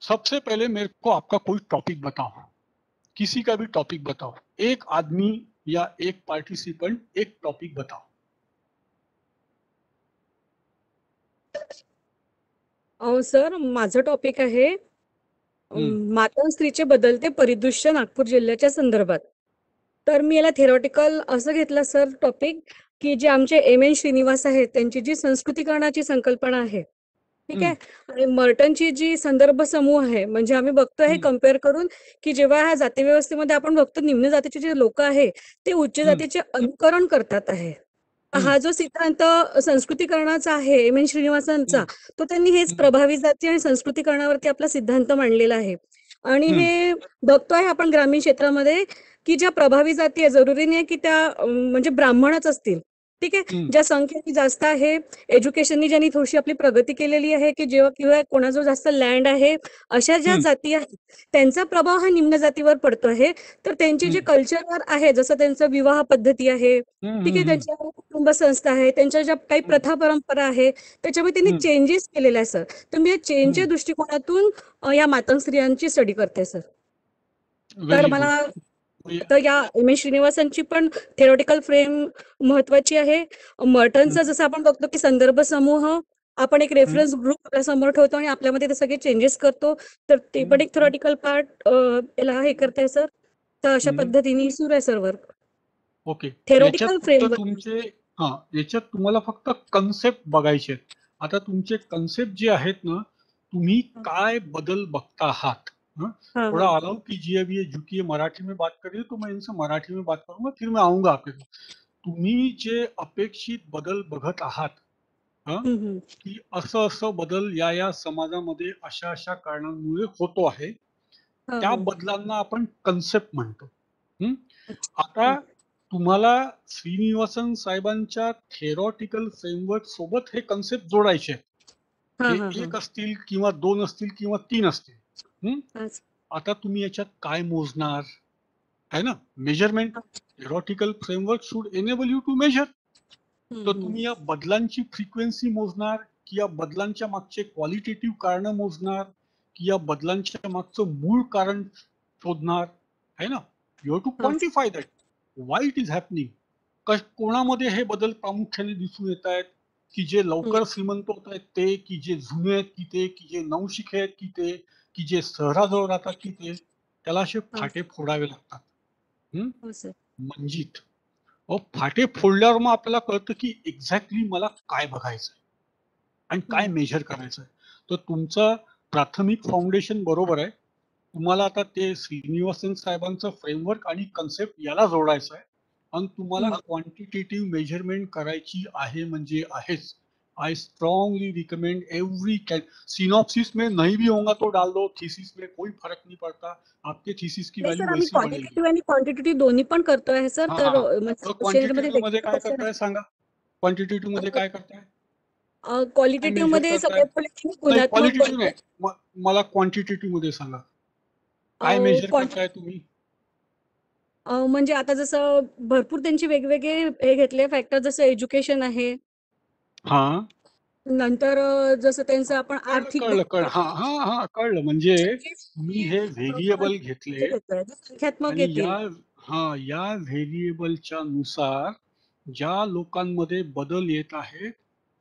सबसे पहले मेरे को आपका कोई टॉपिक बताओ, किसी का भी टॉपिक बताओ, एक आदमी या एक पार्टिसिपेंट एक टॉपिक बताओ। सर माझं टॉपिक आहे माता स्त्रीचे बदलते परिदृश्य नागपूर जिल्ह्याच्या संदर्भात। तर मी याला थेरॉटिकल असं घेतलं सर टॉपिक, की जे आमचे एम.एन. श्रीनिवास आहेत त्यांची जी संस्कृतीकरणाची संकल्पना आहे, ठीक आहे, आणि मर्टनची जी संदर्भ समूह आहे, म्हणजे आम्ही बघतो हे कम्पेअर करून की जेव्हा ह्या जाती व्यवस्थेमध्ये आपण बघतो निम्न जातीचे जे लोक आहे ते उच्च जातीचे अनुकरण करतात आहे। हा जो सिद्धांत संस्कृतीकरणाचा आहे एम.एन. श्रीनिवासांचा, तो त्यांनी हेच प्रभावी जाती आणि संस्कृतीकरणावरती आपला सिद्धांत मांडलेला आहे। आणि हे बघतोय आपण ग्रामीण क्षेत्रामध्ये की ज्या प्रभावी जाती आहे, जरुरी नाही की त्या म्हणजे ब्राह्मणच असतील, ठीक आहे, ज्या संख्येने जास्त आहे, एज्युकेशननी ज्यांनी थोडीशी आपली प्रगती केलेली आहे, की जेव्हा किंवा कोणाजवळ जास्त लँड आहे, अशा ज्या जाती आहेत त्यांचा प्रभाव हा निम्न जातीवर पडतो आहे। तर त्यांचे जे कल्चरवर आहे, जसं त्यांचं विवाह पद्धती आहे, ठीक आहे, त्यांच्या कुटुंब संस्था आहे, त्यांच्या ज्या काही प्रथा परंपरा आहे, त्याच्यामध्ये त्यांनी चेंजेस केलेले आहे सर। तर मी चेंजच्या दृष्टिकोनातून या मातंग स्त्रियांची स्टडी करते सर। तर मला तर या एम.एन. श्रीनिवासांची पण थेरॉटिकल फ्रेम महत्वाची आहे। मर्टनचं जसं आपण बघतो की संदर्भ समूह, आपण एक रेफरन्स ग्रुप आपल्या समोर ठेवतो आणि आपल्यामध्ये ते सगळे चेंजेस करतो, तर ते पण एक थेरॉटिकल पार्ट याला हे करते सर। तर अशा पद्धतीने सुरू आहे sir work. Okay, theoretical framework तुमचे याच्यात तुम्हाला फक्त कन्सेप्ट बघायचे आहेत। आता तुमचे कन्सेप्ट जे आहेत ना, तुम्ही काय बदल बघता आहात, थोड़ा अलाउ कीजिए। अभी ये झुकिए, मराठी में बात करिए, तो मैं इनसे मराठी में बात करूंगा, फिर मैं आऊंगा आपके पास। तुम्ही जे अपेक्षित बदल बघत आहात, की असं असं बदल या समाजामध्ये अशा अशा कारणांमुळे होतो आहे, त्या बदलांना आपण कन्सेप्ट म्हणतो। आता तुम्हाला श्रीनिवासन साहेबांच्या थेरॉटिकल फ्रेमवर्क सोबत हे कन्सेप्ट जोडायचे आहेत, हा हे हा एक असतील किंवा 2 असतील किंवा 3 असतील. हं? हा आता तुम्ही याच्यात काय मोजणार है ना? Measurement. Theoretical framework should enable you to measure. तर तुम्ही या बदलांची फ्रिक्वेन्सी मोजणार की या बदलांच्या मागचे क्वालिटेटिव्ह कारण मोजणार की या बदलांच्या मागचं मूळ कारण शोधणार है ना? You have to quantify that. Why it is happening. कोणामध्ये हे बदल प्रामुख्याने दिसून येत आहेत की जे लवकर श्रीमंत होत आहेत ते, की जे जुने आहेत की ते, की जे नवशिके आहेत की ते, की जे शहराजवळ राहतात की ते. त्याला असे फाटे फोडावे लागतात. हो सर. मंजित. फाटे फोडल्यावर मग आपल्याला कळतं की एक्झॅक्टली मला काय बघायचंय आणि काय मेजर करायचंय. तर तुमचं प्राथमिक फाउंडेशन बरोबर आहे. तुम्हाला आता ते श्रीनिवासन साहेबांचं फ्रेमवर्क आणि कन्सेप्ट याला जोडायचं आहे आणि तुम्हाला क्वांटिटेटिव्ह मेजरमेंट करायची आहे म्हणजे आहेच. I strongly recommend every synopsis में नहीं भी होगा तो डाल दो, थीसिस में कोई फर्क नहीं पड़ता. आपके थीसिस की नाही वैल्यू सर, आम्ही वैसी बनेगी. क्वालिटेटिव्ह आणि क्वांटिटेटिव्ह दोन्ही पण करतोय सर. हा तर हा. म्हणजे तर क्वेश्चन मध्ये क्वांटिटेटिव्ह मध्ये काय क्वेश्चन करताय सांगा. क्वांटिटेटिव्ह मध्ये काय करताय, काय क्वालिटेटिव्ह मेजर मध्ये करताय. सगळ्यात पहिले तुम्ही नाही गुणात्मक क्वालिटेटिव्ह बदल नाही, मला क्वांटिटेटिव्ह मध्ये सांगा काय मेजर करताय तुम्ही. म्हणजे आता जसं भरपूर त्यांचे वेगवेगळे हे घेतले फॅक्टर, जसं एज्युकेशन आहे, हा नंतर जसं त्यांचं आपण कळलं आर्थिक कळलं कळलं हा हा हा कळलं. म्हणजे तुम्ही हे व्हेरिएबल घेतले घेतोय संख्यात्मक आणि येतील. या व्हेरिएबलच्या नुसार ज्या लोकांमध्ये बदल येत आहेत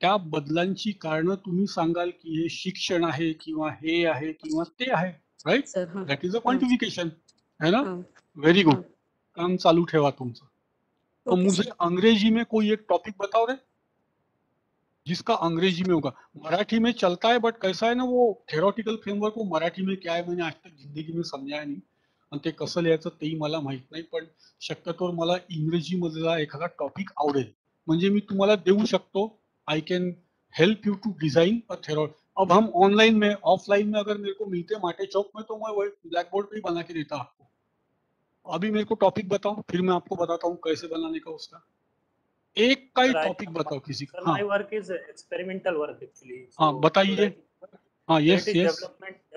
त्या बदलांची कारण तुम्ही सांगाल की हे शिक्षण आहे किंवा हे आहे किंवा ते आहे. राईट. सर हा दॅट इज अ हा क्वांटिफिकेशन है ना. हा वेरी गुड. हा. काम चालू ठेवा तुमचं. तो ओके मुझे सर. अंग्रेजी में कोई एक टॉपिक बताओ रे जिसका अंग्रेजी में होगा. मराठी में चलता है बट कैसा है ना वो थेरोटिकल फ्रेमवर्क वो मराठी में क्या है मैंने आज तक जिंदगी में समजाया नहीं आणि ते कसं लिहायचं तेही मला माहित नाही. पण शक्यतोवर मला इंग्रजी मधला एखादा टॉपिक आवडेल म्हणजे मी तुम्हाला देऊ शकतो. I can help you to design a theory. अब हम ऑनलाइन में ऑफलाइन में अगर मेरे को मिलते माटे चौक में तो मैं वो ब्लैक बोर्ड पे ही बना के देता आपको. अभी मेरे को टॉपिक बताओ फिर मैं आपको बताता हूँ कैसे बनाने का उसका. एक का ही टॉपिक बताओ किसी का. Sir, हाँ my work is experimental work actually. हाँ So should बताइए. I? हाँ So yes it is yes.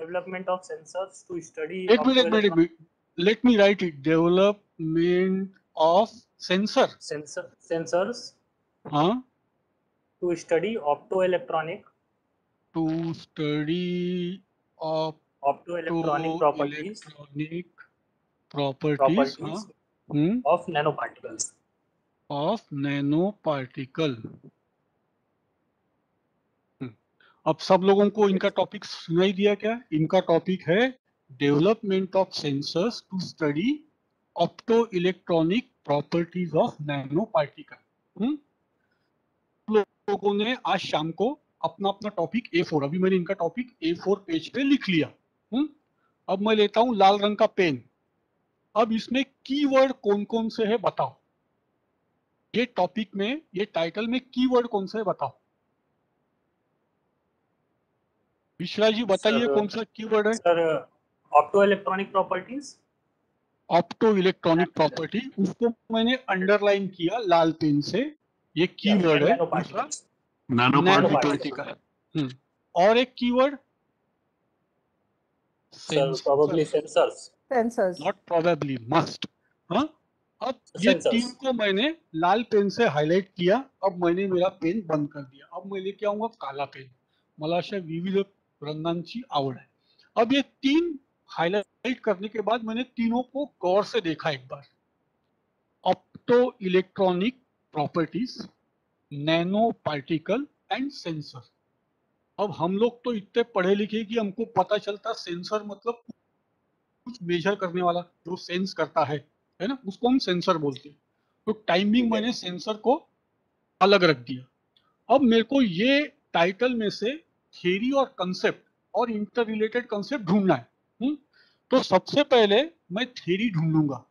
development of sensors to study एक minute optoelectronic let me write it. Development of sensor. sensors हाँ. to study optoelectronic to study of optoelectronic properties electronic properties. हाँ. of nanoparticles. Of nano particle. अब सब लोगों को इनका topic सुनाई दिया क्या. इनका टॉपिक है development of sensors to study opto electronic properties of nano particle. लोगों ने आज शाम को अपना अपना टॉपिक A4, अभी मैंने इनका टॉपिक A4 पेज पे लिख लिया. अब मैं लेता हूं लाल रंग का पेन. अब इसमें कीवर्ड कौन कौन से है बताओ. ये टॉपिक में ये टाइटल में कीवर्ड कौन से है बताओ. विश्वा जी बताइए कौन सा कीवर्ड है. Sir, optoelectronic properties. Opto electronic property. उसको मैंने अंडरलाइन किया लाल पेन से. ये कीवर्ड and है. nanoparticles. Nano Nanoparticles. पार्टिकल. और एक keyword Sir, probably sensors. Sensors. Not probably must. हाँ. अब ये Sensors. तीन को मैंने लाल पेन से हाईलाइट किया. अब मैंने मेरा पेन बंद कर दिया. अब मैं लेके आऊंगा काला पेन. मला अशा विविध रंगांची आवड आहे. अब ये तीन हाईलाइट करने के बाद मैंने तीनों को गौर से देखा एक बार. Opto electronic properties, nano particle and sensor. अब हम लोग तो इतने पढ़े लिखे कि हमको पता चलता सेंसर मतलब कुछ मेजर करने वाला जो सेंस करता है ना, उसको हम सेंसर बोलते हैं. तो टाइमिंग मैंने सेंसर को अलग रख दिया. अब मेरे को ये टाइटल में से थ्योरी और कंसेप्ट और इंटर रिलेटेड कंसेप्ट ढूंढना है. तो सबसे पहले मैं थ्योरी ढूंढूंगा.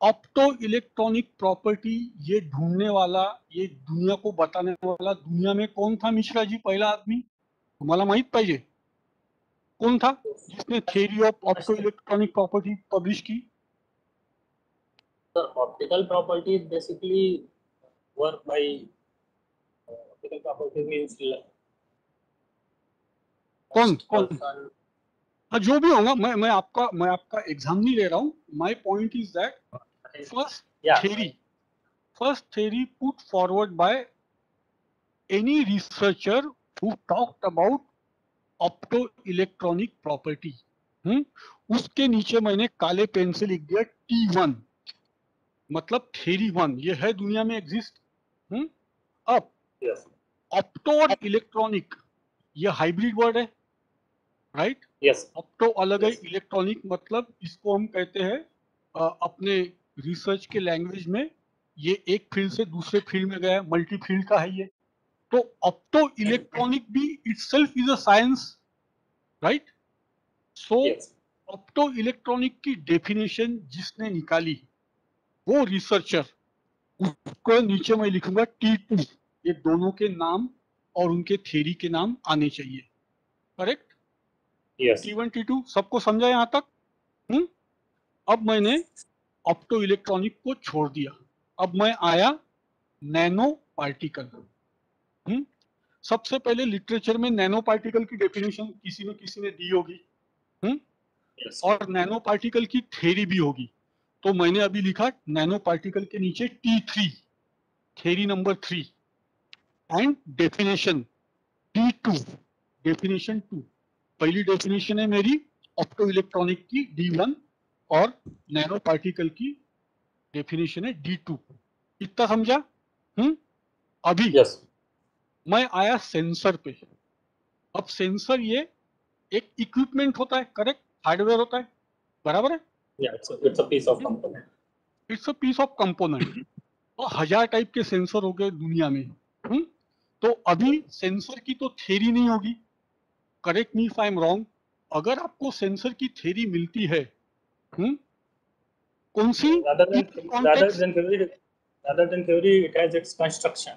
ऑप्टो इलेक्ट्रॉनिक प्रॉपर्टी ये ढूंढने वाला, ये दुनिया को बताने वाला दुनिया में कौन था मिश्रा जी पहला आदमी. तुम्हाला माहित पाहिजे कौन था जिसने theory of opto electronic property publish की. Sir, optical properties basically work by optical properties means कौन हाँ जो भी होगा, मैं आपका एग्जाम नहीं ले रहा हूँ. My point is that first theory put forward by any researcher who talked about opto electronic property. उसके नीचे मैंने काले पेन से लिख दिया T1, मतलब थ्योरी 1. ये है दुनिया में एग्जिस्ट. अब ऑप्टो और इलेक्ट्रॉनिक ये हाइब्रिड वर्ड है, राइट? ऑप्टो अलग है, इलेक्ट्रॉनिक मतलब इसको हम कहते हैं अपने रिसर्च के लैंग्वेज में ये एक फील्ड से दूसरे फील्ड में गया, मल्टी फील्ड का है ये. तो ऑप्टो इलेक्ट्रॉनिक भी itself is a science, right? So opto electronic की डेफिनेशन जिसने निकाली वो रिसर्चर, उसको नीचे मैं लिखूंगा T2. ये दोनों के नाम और उनके थ्योरी के नाम आने चाहिए, करेक्ट? T1 T2 सबको समझा यहाँ तक? अब मैंने ऑप्टो इलेक्ट्रॉनिक को छोड़ दिया. अब मैं आया नैनो पार्टिकल. सबसे पहले लिटरेचर में नैनो पार्टिकल की डेफिनेशन किसी ने दी होगी, और नैनो पार्टिकल की थ्योरी भी होगी. तो मैंने अभी लिखा नैनो पार्टिकल के नीचे T3, theory number 3, and definition T2, definition 2. पहली डेफिनेशन है मेरी ऑप्टो इलेक्ट्रॉनिक की D1 और नैनो पार्टिकल की डेफिनेशन है D2. इतना समझा? अभी मैं आया सेंसर पे. अब सेंसर ये एक इक्विपमेंट होता है, करेक्ट? हार्डवेयर होता है, बराबर है? it's a piece of component. It's a piece of component. तो 1000 टाइप के सेंसर हो गए दुनिया में. तो अभी सेंसर की तो थ्योरी नहीं होगी, correct me if I am wrong. अगर आपको सेंसर की थ्योरी मिलती है, कौन सी? Rather than theory, it has its construction.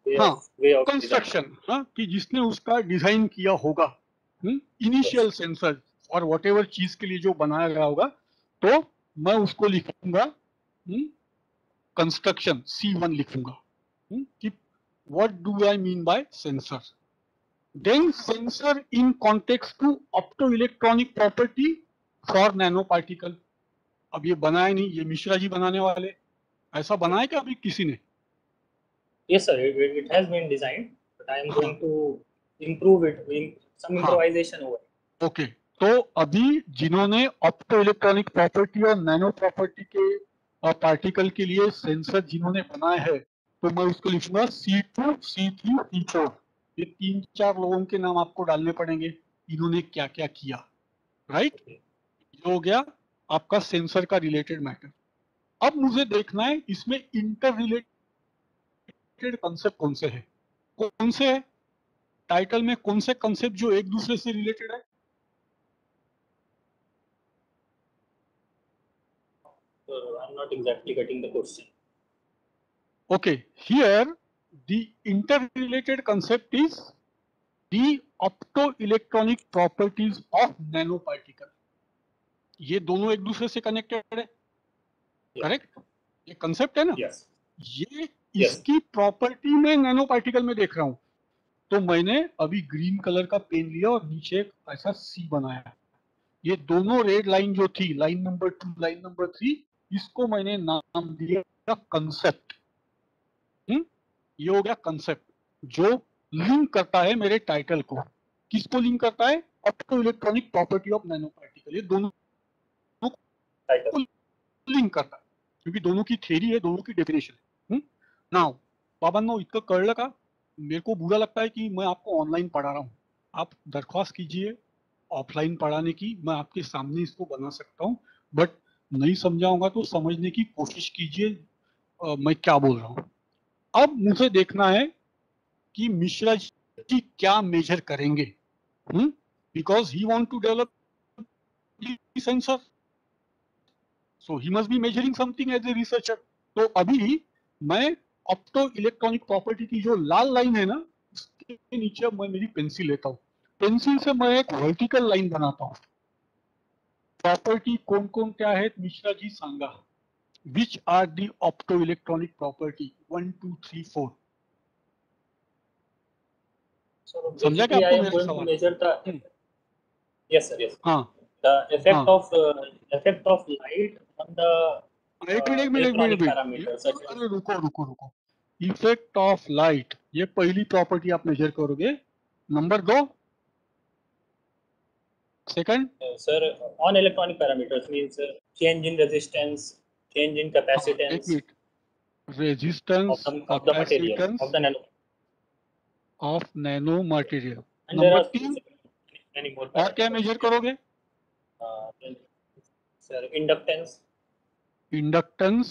हाँ, way of कंस्ट्रक्शन. हाँ, कि जिसने उसका डिजाइन किया होगा, इनिशियल सेंसर और व्हाटएवर चीज के लिए जो बनाया गया होगा, तो मैं उसको लिखूंगा कंस्ट्रक्शन C1 लिखूंगा. कि what do I mean by sensor. Then sensor in context to opto electronic property for nano particle. अब ये बनाया नहीं, ये मिश्रा जी बनाने वाले. ऐसा बनाया क्या अभी किसी ने? Yes, sir. It has been designed, but I am going to improve it, some improvisation over it. Okay. तो अभी जिन्होंने ऑप्टो इलेक्ट्रॉनिक प्रॉपर्टी और नैनो प्रॉपर्टी के पार्टिकल के लिए सेंसर जिन्होंने बनाए हैं, तो मैं उसको लिखूंगा C2, C3, C4. ये 3-4 लोगों के नाम आपको डालने पड़ेंगे, इन्होंने क्या क्या किया, राइट? ये हो गया आपका सेंसर का रिलेटेड मैटर. अब मुझे देखना है इसमें इंटर रिलेटेड कंसेप्ट कौन से है, कौन से है टाइटल में, कौन से कंसेप्ट जो एक दूसरे से रिलेटेड है. I'm not exactly getting the question. Okay, here the interrelated concept is the optoelectronic properties of nanoparticle. ये दोनों एक दूसरे से कनेक्टेड है, करेक्ट? ये कंसेप्ट है ना? ये इसकी प्रॉपर्टी में नैनो पार्टिकल में देख रहा हूं. तो मैंने अभी ग्रीन कलर का पेन लिया और नीचे एक ऐसा C बनाया. ये दोनों रेड लाइन जो थी, लाइन नंबर 2, लाइन नंबर 3, इसको मैंने नाम दिया कंसेप्ट. ये हो गया कंसेप्ट जो लिंक करता है मेरे टाइटल को. किसको लिंक करता है? Opto electronic property of nano particle. ये दोनों को लिंक करता है क्योंकि दोनों की थ्योरी है, दोनों की डेफिनेशन है. नाउ बाबांनो, इतकं कळलं का? मेरे को बुरा लगता है कि मैं आपको ऑनलाइन पढ़ा रहा हूँ. आप दरख्वास्त कीजिए ऑफलाइन पढ़ाने की, मैं आपके सामने इसको बना सकता हूँ, बट नहीं समझाऊंगा तो समझने की कोशिश कीजिए मैं क्या बोल रहा हूँ. अब मुझे देखना है कि मिश्रा जी क्या मेजर करेंगे, because he want to develop sensor, so he must be measuring something as a researcher. तो अभी मैं ऑप्टो इलेक्ट्रॉनिक प्रॉपर्टी की जो लाल लाइन है ना, उसके नीचे मैं मेरी पेंसिल लेता हूँ. पेंसिल से मैं एक वर्टिकल लाइन बनाता हूँ. प्रॉपर्टी कोण कोणत्या आहेत मिश्रा जी सांगा. Which are the optoelectronic property? 1, 2, 3, 4. So समझा क्या basically, I आपको am मेरा going to सवाल? measure the hmm, yes, sir, yes. हाँ The effect हाँ of light on the एक मिनट एक मिनट एक मिनट एक electronic minute parameters such as अरे रुको रुको रुको इफेक्ट ऑफ लाइट ये पहली प्रॉपर्टी आप मेजर करोगे number 2 second sir, on electronic parameters means change in resistance, change in हाँ एक capacitance minute resistance of the material capacitance of the nano, of nano material and there number are 3 many more और क्या parameters. Major करोगे Then, sir, inductance, inductance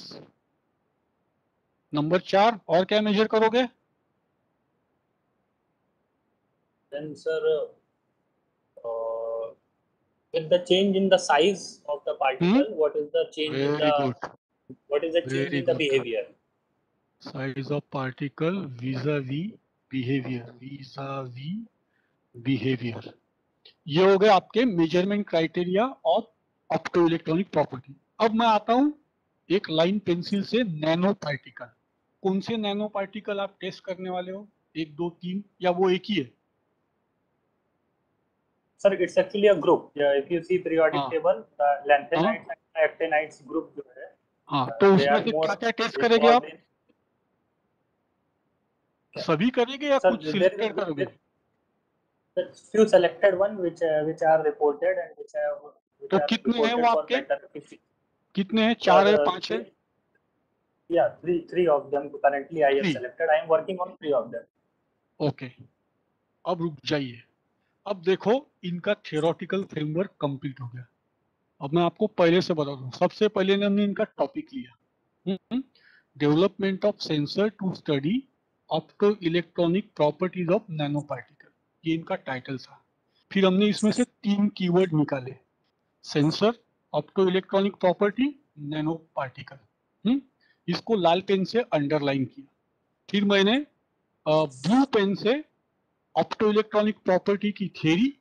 number 4 और क्या major करोगे then sir, uh, with the change in the size of the particle, what is the change in very the good what is the change very in the good behavior? Size of particle vis-a-vis behaviour vis-a-vis behaviour ये हो गए आपके measurement criteria और opto electronic property अब मैं आता हूं एक लाइन पेंसिल से नैनो पार्टिकल कौन से नैनो पार्टिकल आप टेस्ट करने वाले हो 1 2 3 या वो एक ही है Sir, it's actually a group. Yeah, if you see periodic हाँ table, the हाँ lanthanides and the actinides group जो है, हाँ तो they उसमें are से क्या more क्या टेस्ट करेंगे involved आप in. सभी करेंगे या Sir, कुछ there सिलेक्टेड करोगे is few selected one which are reported and which तो are कितने हैं वो reported for आपके better efficiency. कितने हैं Sir, 4 है 5 है yeah, three of them currently I have 3 selected. I am working on three of them. Okay अब रुक जाइए अब देखो इनका थियोरेटिकल फ्रेमवर्क कंप्लीट हो गया अब मैं आपको पहले से बता दूं सबसे पहले हमने इनका टॉपिक लिया development of sensor to study opto electronic properties of nano particle ये इनका टाइटल था फिर हमने इसमें से 3 कीवर्ड निकाले sensor opto electronic property nano particle इसको लाल पेन से अंडरलाइन किया फिर मैंने ब्लू पेन से ऑप्टो इलेक्ट्रॉनिक प्रॉपर्टी की थ्योरी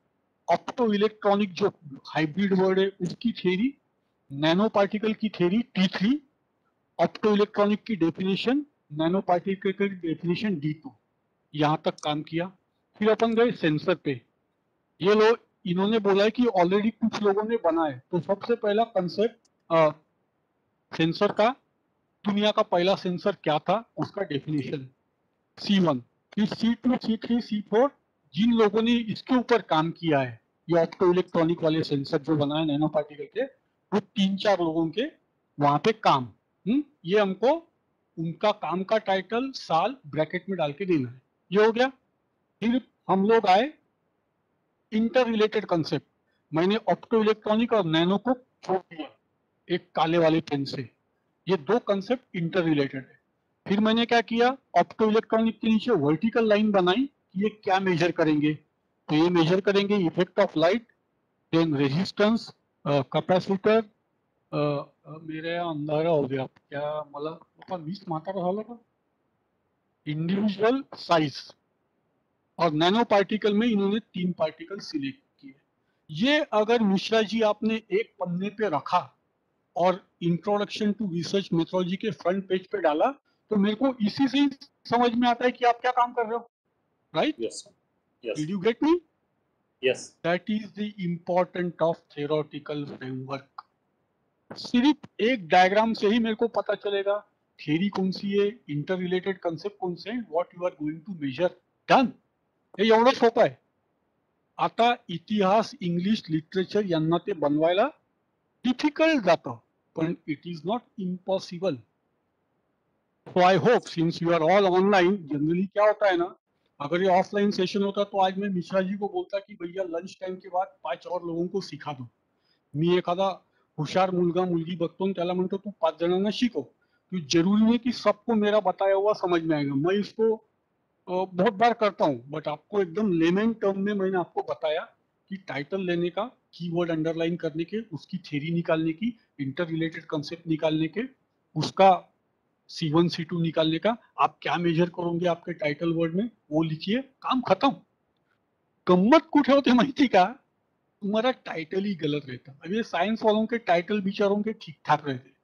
ऑप्टो इलेक्ट्रॉनिक जो हाइब्रिड वर्ड है उसकी थ्योरी नैनो पार्टिकल की थ्योरी T3 ऑप्टो इलेक्ट्रॉनिक की डेफिनेशन नैनो पार्टिकल की डेफिनेशन D2 यहाँ तक काम किया फिर अपन गए सेंसर पे ये लोग इन्होंने बोला है कि ऑलरेडी कुछ लोगों ने बनाए तो सबसे पहला कंसेप्ट सेंसर का दुनिया का पहला सेंसर क्या था उसका डेफिनेशन C1 फिर C2 C3 C4 जिन लोगों ने इसके ऊपर काम किया है ये ऑप्टो इलेक्ट्रॉनिक वाले सेंसर जो बनाए नैनो पार्टिकल के वो 3-4 लोगों के वहां पे काम ये हमको उनका काम का टाइटल साल ब्रैकेट में डाल के देना है ये हो गया फिर हम लोग आए इंटर रिलेटेड कंसेप्ट मैंने ऑप्टो इलेक्ट्रॉनिक और नैनो को छोड़ दिया एक काले वाले पेन से ये दो कंसेप्ट इंटर रिलेटेड है फिर मैंने क्या किया ऑप्टो इलेक्ट्रॉनिक के नीचे वर्टिकल लाइन बनाई कि ये क्या मेजर करेंगे तो ये मेजर करेंगे effect of light then resistance capacitor मेरे अंधारा हो गया क्या मला पप्पा मीच म्हातारा झालं का इंडिविजुअल साइज और नैनो पार्टिकल में इन्होंने 3 पार्टिकल सिलेक्ट किए ये अगर मिश्रा जी आपने एक पन्ने पे रखा और इंट्रोडक्शन टू रिसर्च मेथोलॉजी के फ्रंट पेज पे डाला तो मेरे को इसी से ही समझ में आता है कि आप क्या काम कर रहे हो right Yes, sir. Yes, did you get me yes. That is the important of theoretical framework सिर्फ एक डायग्राम से ही मेरे को पता चलेगा थियरी कौन सी है इंटर रिलेटेड कंसेप्ट कौन से what you are going to measure done हे एवढं सोपं आहे आता इतिहास इंग्लिश लिटरेचर यांना ते बनवायला डिफिकल्ट जातं पण इट इज नॉट इम्पॉसिबल तो I hope since you are all online generally क्या होता है ना अगर ये ऑफलाइन सेशन होता तो आज मैं मिश्रा जी को बोलता कि भैया लंच टाइम के बाद 5 और लोगों को सिखा दो मी एखादा हुशार मुलगा मुलगी बघतो आणि त्याला म्हणतो तू 5 जणांना शिकव तो जरूरी नहीं कि सबको मेरा बताया हुआ समझ में आएगा मैं इसको बहुत बार करता हूँ बट आपको एकदम लेमन टर्म में मैंने आपको बताया कि टाइटल लेने का कीवर्ड अंडरलाइन करने के उसकी थ्योरी निकालने की इंटर रिलेटेड कंसेप्ट निकालने के उसका C1 C2 निकालने का आप क्या मेजर करोगे आपके टाइटल वर्ड में वो लिखिए काम खत्म गम्मत कुठे होते माहिती का तुम्हारा टाइटल ही गलत रहता अब ये साइंस वालों के टाइटल बिचारों के ठीक ठाक रहते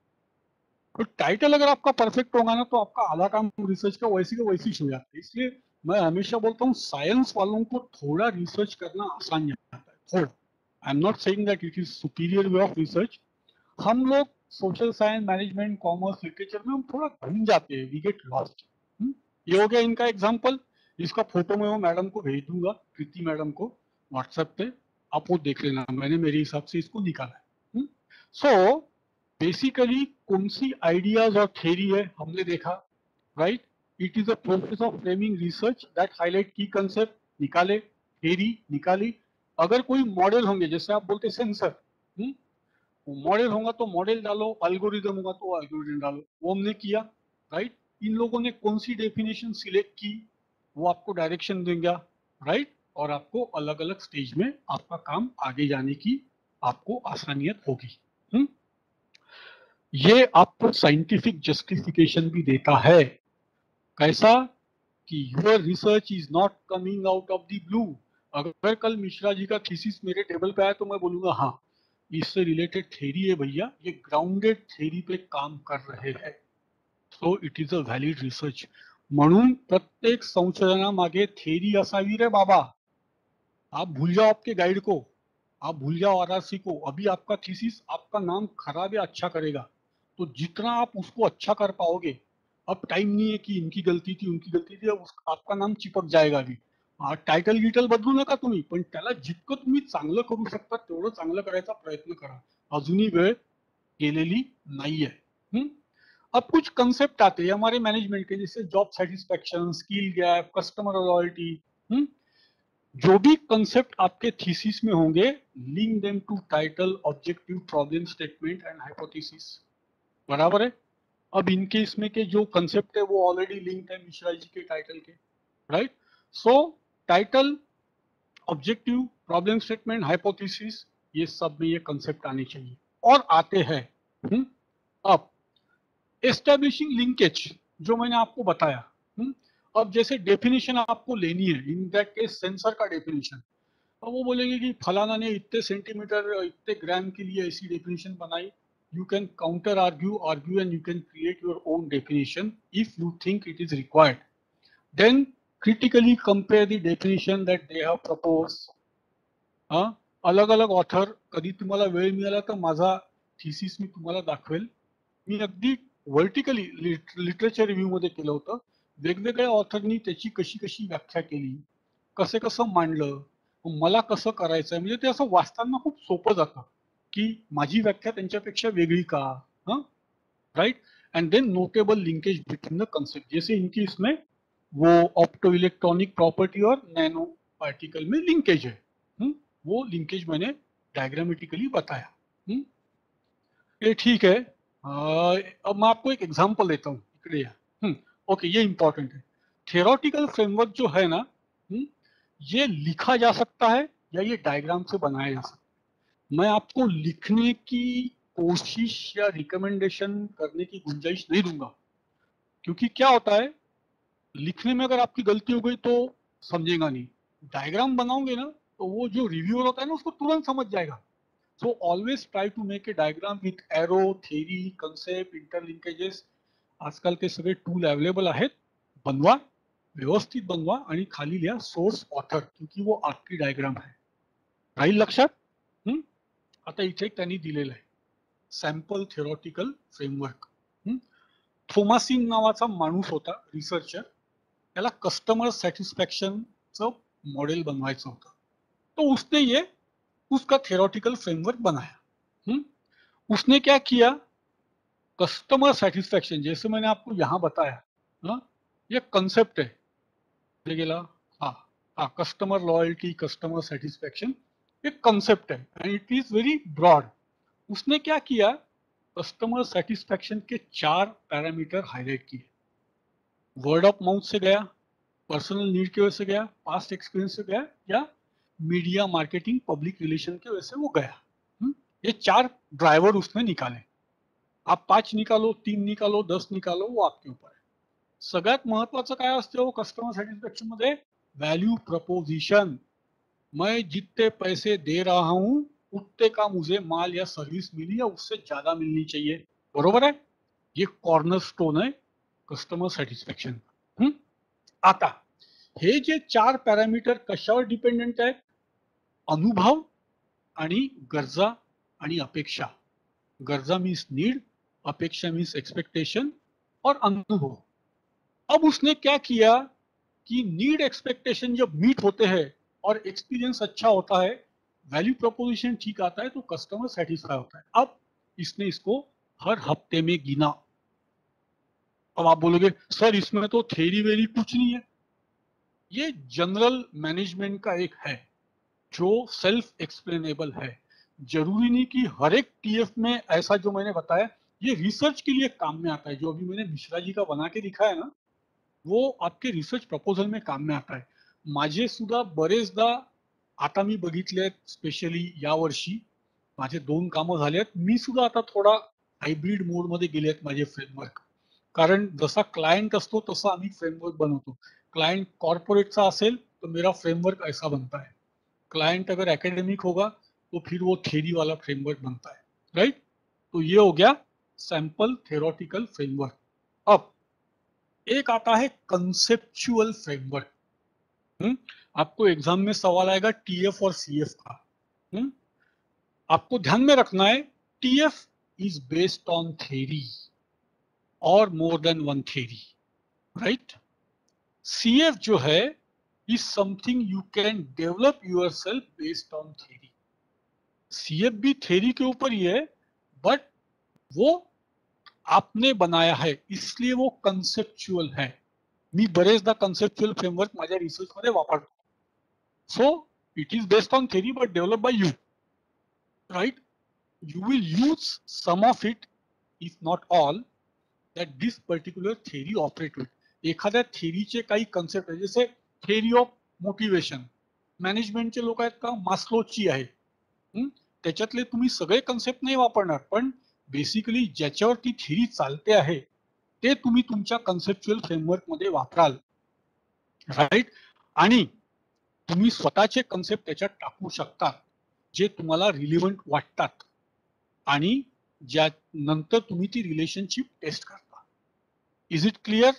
तो टाइटल अगर आपका परफेक्ट होगा ना तो आपका आधा काम रिसर्च का वैसे ही हो जाता है इसलिए मैं हमेशा बोलता हूँ साइंस वालों को थोड़ा रिसर्च करना आसान जाता है, थोड़ा। आई am not saying that it is superior way of research. हम लोग social science, management, commerce, literature में हम थोड़ा घूम जाते हैं, वी गेट लॉस्ट। ये हो गया इनका एग्जाम्पल। इसका फोटो मैं वो मैडम को भेज दूंगा, प्रीति मैडम को व्हाट्सएप पे, आप वो देख लेना, मैंने मेरे हिसाब से इसको निकाला है। सो बेसिकली कौन सी आइडियाज और थ्योरी है हमने देखा, right? It is a process of framing research that highlight की कंसेप्ट, निकाले, थ्योरी निकाली। अगर कोई मॉडल होंगे, जैसे आप बोलते सेंसर, मॉडल होगा तो मॉडल डालो, एल्गोरिदम होगा तो एल्गोरिदम डालो, वो हमने किया, राइट? इन लोगों ने कौन सी डेफिनेशन सिलेक्ट की, वो आपको डायरेक्शन देंगे, राइट? और आपको अलग अलग स्टेज में आपका काम आगे जाने की आपको आसानियत होगी। ये आपको साइंटिफिक जस्टिफिकेशन भी देता है। कैसा? कि your research is not coming out of the blue. अगर कल मिश्रा जी का थीसिस मेरे टेबल पे आया तो मैं बोलूंगा हाँ, इससे रिलेटेड थ्योरी है भैया, ये ग्राउंडेड थ्योरी पे काम कर रहे हैं, सो it is a valid research. म्हणून प्रत्येक संशोधनामागे थ्योरी असावी रे बाबा। आप भूल जाओ आपके गाइड को, आप भूल जाओ आरआरसी को, अभी आपका थीसिस आपका नाम खराब या अच्छा करेगा। तो जितना आप उसको अच्छा कर पाओगे, अब टाइम नहीं है कि इनकी गलती थी उनकी गलती थी, आपका नाम चिपक जाएगा अभी। टायटल गिटल बदलू नका तुम्ही, पण त्याला जितकं तुम्ही चांगलं करू शकता तेवढं चांगलं करायचा प्रयत्न करा, अजूनही वेळ गेलेली नाहीये। अब कुछ कंसेप्ट आते हैं हमारे मैनेजमेंट के, जैसे job satisfaction, skill gap, customer loyalty. जो भी कंसेप्ट आपके थीसिस में होंगे, link them to title, objective, problem statement and hypothesis. बराबर है? अब इनके इसमें के जो कंसेप्ट है वो ऑलरेडी लिंक्ड है मिश्रा जी के टाइटल के, राइट? सो title, objective, problem statement, hypothesis, ये सब में ये कंसेप्ट आने चाहिए और आते हैं। अब एस्टेब्लिशिंग लिंकेज, जो मैंने आपको बताया। अब जैसे डेफिनेशन आपको लेनी है, इन दैट केस सेंसर का डेफिनेशन, तो वो बोलेंगे कि फलाना ने इतने सेंटीमीटर इतने ग्राम के लिए ऐसी डेफिनेशन बनाई। You can counter argue and you can create your own definition if you think it is required. Then critically compare the definition that they have proposed. अलग अलग ऑथर, कधी तुम्हाला वेळ मिळाला तर माझा थिसिस मी तुम्हाला दाखवेल। मी अगदी वर्टिकली लिटरेचर रिव्ह्यू मध्ये केलं होतं, वेगवेगळ्या ऑथरनी त्याची कशी कशी व्याख्या केली, कसं कसं मांडलं, मला कसं करायचं, म्हणजे ते असं वाचताना खूप सोपं जातं की माझी व्याख्या त्यांच्यापेक्षा वेगळी का, right? And then notable linkage between the concept, जैसे इनकी इसमें वो ऑप्टो इलेक्ट्रॉनिक प्रॉपर्टी और नैनो पार्टिकल में लिंकेज है। वो लिंकेज मैंने डायग्रामेटिकली बताया। ये ठीक है। अब मैं आपको एक एग्जांपल देता हूँ, इकडे या। ओके, ये इंपॉर्टेंट है। थियोरेटिकल फ्रेमवर्क जो है ना, ये लिखा जा सकता है या ये डायग्राम से बनाया जा सकता है। मैं आपको लिखने की कोशिश या रिकमेंडेशन करने की गुंजाइश नहीं दूंगा, क्योंकि क्या होता है, लिखने में अगर आपकी गलती हो गई तो समझेगा नहीं, डायग्राम बनाओगे ना तो वो जो रिव्यूअर होता है ना उसको तुरंत समझ जाएगा। So always try to make a diagram with arrow, theory, concept, interlinkages. आजकाल ते सगळे टूल अवेलेबल आहेत, बनवा, व्यवस्थित बनवा आणि खाली लिहा सोर्स ऑथर, क्योंकि वो आपकी डायग्राम है। राहील लक्षात? आता इथे त्यांनी दिलेलं आहे सॅम्पल थिओरेटिकल फ्रेमवर्क। थॉमसिन नावाचा माणूस होता, रिसर्चर, त्याला कस्टमर सैटिस्फैक्शनचं मॉडल बनवायचं होतं, तो उसने ये उसका थियोरेटिकल फ्रेमवर्क बनाया। उसने क्या किया, कस्टमर सेटिस्फैक्शन, जैसे मैंने आपको यहां बताया, ये कंसेप्ट है, गेला, हाँ, कस्टमर लॉयल्टी, कस्टमर सेटिस्फैक्शन, ये कंसेप्ट है and it is very broad. उसने क्या किया, कस्टमर सेटिस्फैक्शन के 4 पैरामीटर हाईलाइट किए। वर्ड ऑफ माउथ से गया, पर्सनल नीड की वजह से गया, पास्ट एक्सपीरियंस से गया, या मीडिया मार्केटिंग पब्लिक रिलेशन की वजह से वो गया। ये 4 ड्राइवर उसने निकाले। आप 5 निकालो, 3 निकालो, 10 निकालो, वो आपके ऊपर है। सगळ्यात महत्वाचं काय असतं कस्टमर सैटिस्फैक्शन मध्ये, वैल्यू प्रपोजिशन। मैं जितने पैसे दे रहा हूं उतने का मुझे माल या सर्विस मिली या उससे ज्यादा मिलनी चाहिए, बरोबर है? ये कॉर्नर स्टोन है कस्टमर सैटिस्फैक्शन। आता हे जे 4 पॅरामीटर कशावर डिपेंडंट आहेत? अनुभव आणि गरजा आणि अपेक्षा. गरजा मीन्स नीड, अपेक्षा मीन्स एक्सपेक्टेशन और अनुभव. अब उसने क्या किया कि नीड एक्सपेक्टेशन जब मीट होते हैं और एक्सपीरियंस अच्छा होता है, वैल्यू प्रोपोजिशन ठीक आता है, तो कस्टमर सेटिस्फाई होता है. अब इसने इसको हर हफ्ते में गिना. अब आप बोलोगे सर इसमें तो थ्योरी वेरी कुछ नहीं है. ये जनरल मैनेजमेंट का एक है जो सेल्फ एक्सप्लेनेबल है. जरूरी नहीं कि हर एक टीएफ में ऐसा जो मैंने बताया ये रिसर्च के लिए काम में आता है. जो अभी मैंने मिश्रा जी का बना के दिखाया ना, वो आपके रिसर्च प्रपोजल में काम में आता है. माझे सुद्धा बरेचदा आता मी बघितले, स्पेशली या वर्षी माझे 2 कामं झालेत. मी सुद्धा आता थोडा हायब्रिड मोड मध्ये गेलेत माझे फ्रेमवर्क. कारण जसा क्लायंट असतो तसा आम्ही फ्रेमवर्क बनवतो. क्लायंट कॉर्पोरेटचा असेल तो मेरा फ्रेमवर्क ऐसा बनता है. क्लायंट अगर एकेडमिक होगा तो फिर वो थ्योरी वाला फ्रेमवर्क बनता है. राइट. तो ये हो गया सैंपल थ्योरेटिकल फ्रेमवर्क. अब एक आता है कंसेप्चुअल फ्रेमवर्क. आपको एग्जाम में सवाल आएगा टीएफ और सीएफ का. आपको ध्यान में रखना है TF is based on theory और more than one theory. Right. CF जो है is something you can develop yourself based on theory. CF भी थ्योरी के ऊपर ही है, बट वो आपने बनाया है इसलिए वो कंसेप्चुअल है. मी बरेचदा कंसेप्चुअल फ्रेमवर्क माझ्या रिसर्च मध्ये वापरतो. So it is based on theory but develop by you. Right. You will use some of it if not all that this particular theory operate with. एखाद्या थेरीचे काही कन्सेप्ट आहे, जसे theory of motivation. मॅनेजमेंटचे लोक आहेत का, मास्लोची आहे. त्याच्यातले तुम्ही सगळे कन्सेप्ट नाही वापरणार, पण बेसिकली ज्याच्यावरती थेरी चालते आहे ते तुम्ही तुमच्या कन्सेप्च्युअल फ्रेमवर्क मध्ये वापराल. राईट. आणि तुम्ही स्वतःचे कन्सेप्ट त्याच्यात टाकू शकता जे तुम्हाला रिलिव्हंट वाटतात आणि ज्या नंतर तुम्ही ती रिलेशनशिप टेस्ट करता. Is it clear?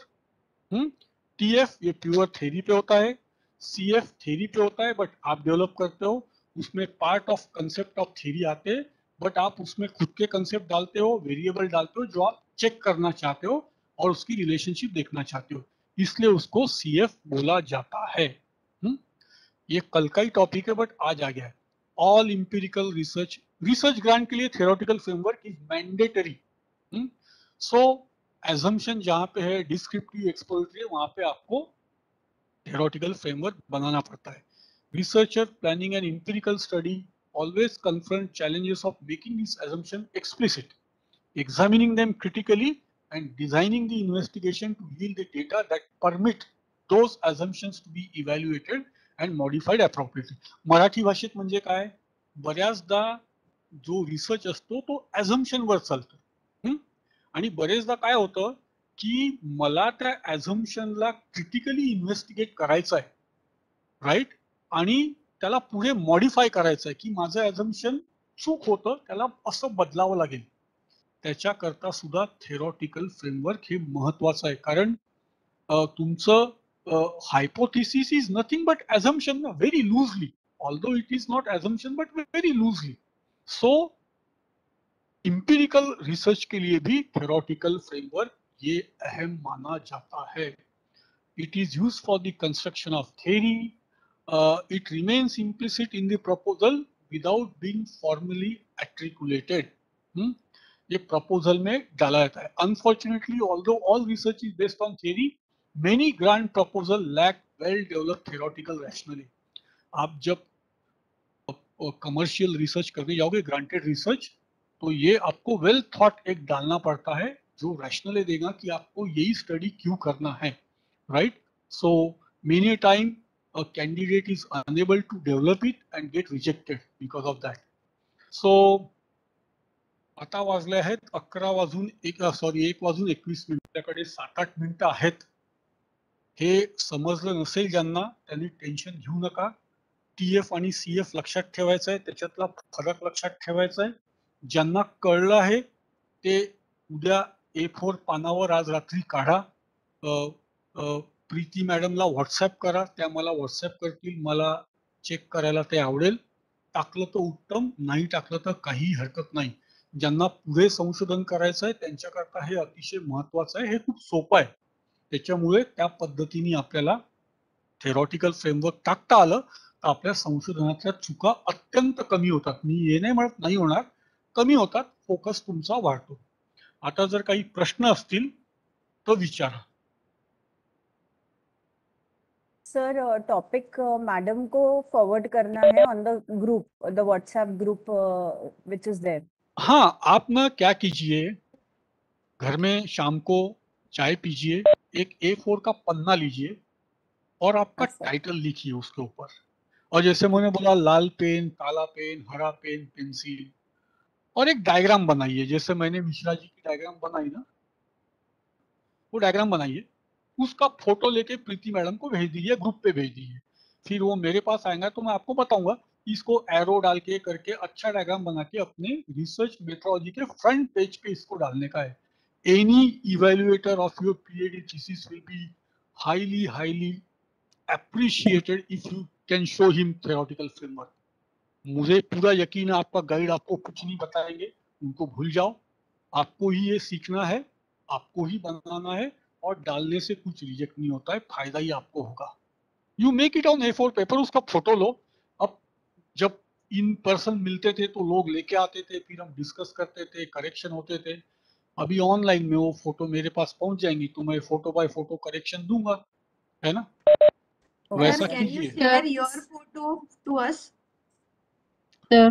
टीएफ ये प्योर थ्योरी पे होता है, सीएफ थ्योरी पे होता है बट आप डेवलप करते हो, उसमें part of concept of theory आते हैं, बट आप उसमें खुद के कंसेप्ट डालते हो, वेरिएबल डालते हो जो आप चेक करना चाहते हो और उसकी रिलेशनशिप देखना चाहते हो, इसलिए उसको सीएफ बोला जाता है. ये कल का ही टॉपिक है बट आज आ गया है. ऑल इंपिरिकल रिसर्च ग्रांट के लिए theoretical framework is mandatory. So assumption जहां पे है, डिस्क्रिप्टिव एक्सप्लोरेटरी है, वहां पे आपको थ्योरेटिकल फ्रेमवर्क बनाना पड़ता है. Researcher planning and empirical study always confront challenges of making this assumption explicit, examining them critically and designing the investigation to yield the data that permit those assumptions to be evaluated and modified appropriately. Marathi भाषेत म्हणजे काय, बऱ्याचदा जो research असतो तो assumption वर चालतो आणि बरेचदा काय होतं की मला त्या assumptionला क्रिटिकली इन्व्हेस्टिगेट करायचं आहे. राईट. आणि त्याला पुढे मॉडिफाय करायचं आहे की माझं ॲझम्पशन चूक होतं, त्याला असं बदलावं लागेल. त्याच्याकरता सुद्धा थेरॉटिकल फ्रेमवर्क हे महत्वाचं आहे. कारण तुमचं hypothesis is nothing but assumption ना, very loosely, although it is not assumption but very loosely. So empirical research के लिए भी थेरॉटिकल फ्रेमवर्क ये अहम माना जाता है. It is use for the construction of theory. It remains implicit in the proposal without being formally articulated. ये proposal में डाला जाता है. Unfortunately, although all research is based on theory, many grant proposal lack well-developed theoretical rationale. आप जब commercial research करने जाओगे, granted research, तो ये आपको well thought एक डालना पड़ता है जो rationale देगा कि आपको यही study क्यों करना है. Right? So many time a candidate is unable to develop it and get rejected because of that. So आता वाजले आहेत 1:21 आपल्याकडे 7-8 मिनिटं आहेत. हे समजलं नसेल ज्यांना त्यांनी टेन्शन घेऊ नका. टीएफ आणि सीएफ लक्षात ठेवायचं आहे, त्याच्यातला फरक लक्षात ठेवायचा आहे. ज्यांना कळलं आहे ते उद्या A4 पानावर आज रात्री काढा. प्रीती मॅडमला व्हॉट्सअप करा, त्या मला व्हॉट्सअप करतील, मला चेक करायला ते आवडेल. टाकलं तर उत्तम, नाही टाकलं तर काही हरकत नाही. ज्यांना पुढे संशोधन करायचं आहे त्यांच्याकरता हे अतिशय महत्वाचं आहे. हे खूप सोपं आहे. त्याच्यामुळे त्या पद्धतीने आपल्याला थेरॉटिकल फ्रेमवर्क टाकता आलं तर आपल्या संशोधनातल्या चुका अत्यंत कमी होतात. मी हे नाही म्हणत नाही होणार, कमी होतात, फोकस तुमचा वाढतो. आता जर काही प्रश्न असतील तर विचारा. सर टॉपिक मैडम को फॉरवर्ड करना है on the group, the WhatsApp group which is there. हाँ, आप ना क्या कीजिए, घर में शाम को चाय पीजिए, एक A4 का पन्ना लीजिए और आपका अच्छा। टाइटल लिखिए उसके ऊपर. और जैसे मैंने बोला, लाल पेन, काला पेन, हरा पेन, पेंसिल, और एक डायग्राम बनाइए. जैसे मैंने मिश्रा जी की डायग्राम बनाई ना, वो डायग्राम बनाइए, उसका फोटो लेके प्रीति मैडम को भेज दीजिए, ग्रुप पे भेज दीजिए. फिर वो मेरे पास आएगा तो मैं आपको बताऊंगा, इसको एरो डाल के करके अच्छा डायग्राम बना के अपने रिसर्च मेथोडोलॉजी के फ्रंट पेज पे इसको डालने का है. Any evaluator of your PhD thesis will be highly appreciated if you can show him theoretical framework. मुझे पूरा यकीन है आपका गाइड आपको कुछ नहीं बताएंगे, उनको भूल जाओ. आपको ही ये सीखना है, आपको ही बनाना है, और डालने से कुछ रिजेक्ट नहीं होता है, फायदा ही आपको होगा. You make it on A4 paper, उसका फोटो लो. अब जब इन पर्सन मिलते थे तो लोग लेके आते थे, फिर हम डिस्कस करते थे, करेक्शन होते थे. अभी ऑनलाइन में वो फोटो मेरे पास पहुंच जाएंगी तो मैं फोटो बाय फोटो करेक्शन दूंगा, है ना. वैसा Sir, can you कीजिए. share your photo to us? Sir,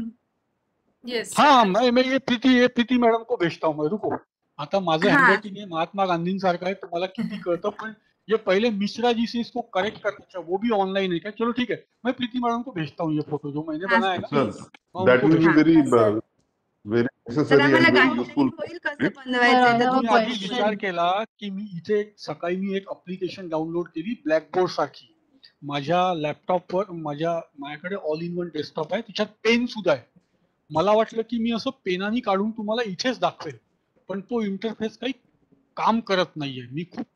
Yes. हाँ, मैं ये प्रीति मॅडम को भेजता हूँ. मैं रुको, आता माझं हाँ. हँडरायटिंग आहे महात्मा गांधींसारखं आहे, तुम्हाला किती कळतं, पण ये पहले मिश्रा जी से इसको करेक्ट करना चाहिए. वो भी ऑनलाइन है क्या? चलो ठीक है, मैं प्रीति मैडम को भेजता हूँ ये फोटो जो मैंने हाँ, बनाया ना, Sir, मैं that उनको will be भेजता हूँ. very तर necessary आम्हाला and very गांडीतरी useful. होईल कसं right? बनवायचं Sir, I तर have a मी तुम्ही आधी question. विचार केला की मी इथे सकाळी मी एक अप्लिकेशन डाउनलोड केली, ब्लॅकबोर्ड सारखी. माझ्या लॅपटॉपवर माझ्याकडे ऑल इन वन डेस्कटॉप आहे, त्याच्यात पेन सुद्धा आहे. मला वाटलं की मी असं पेनानी काढून तुम्हाला इथेच दाखवेल, पण तो इंटरफेस काही काम करत नाहीये. मी खूप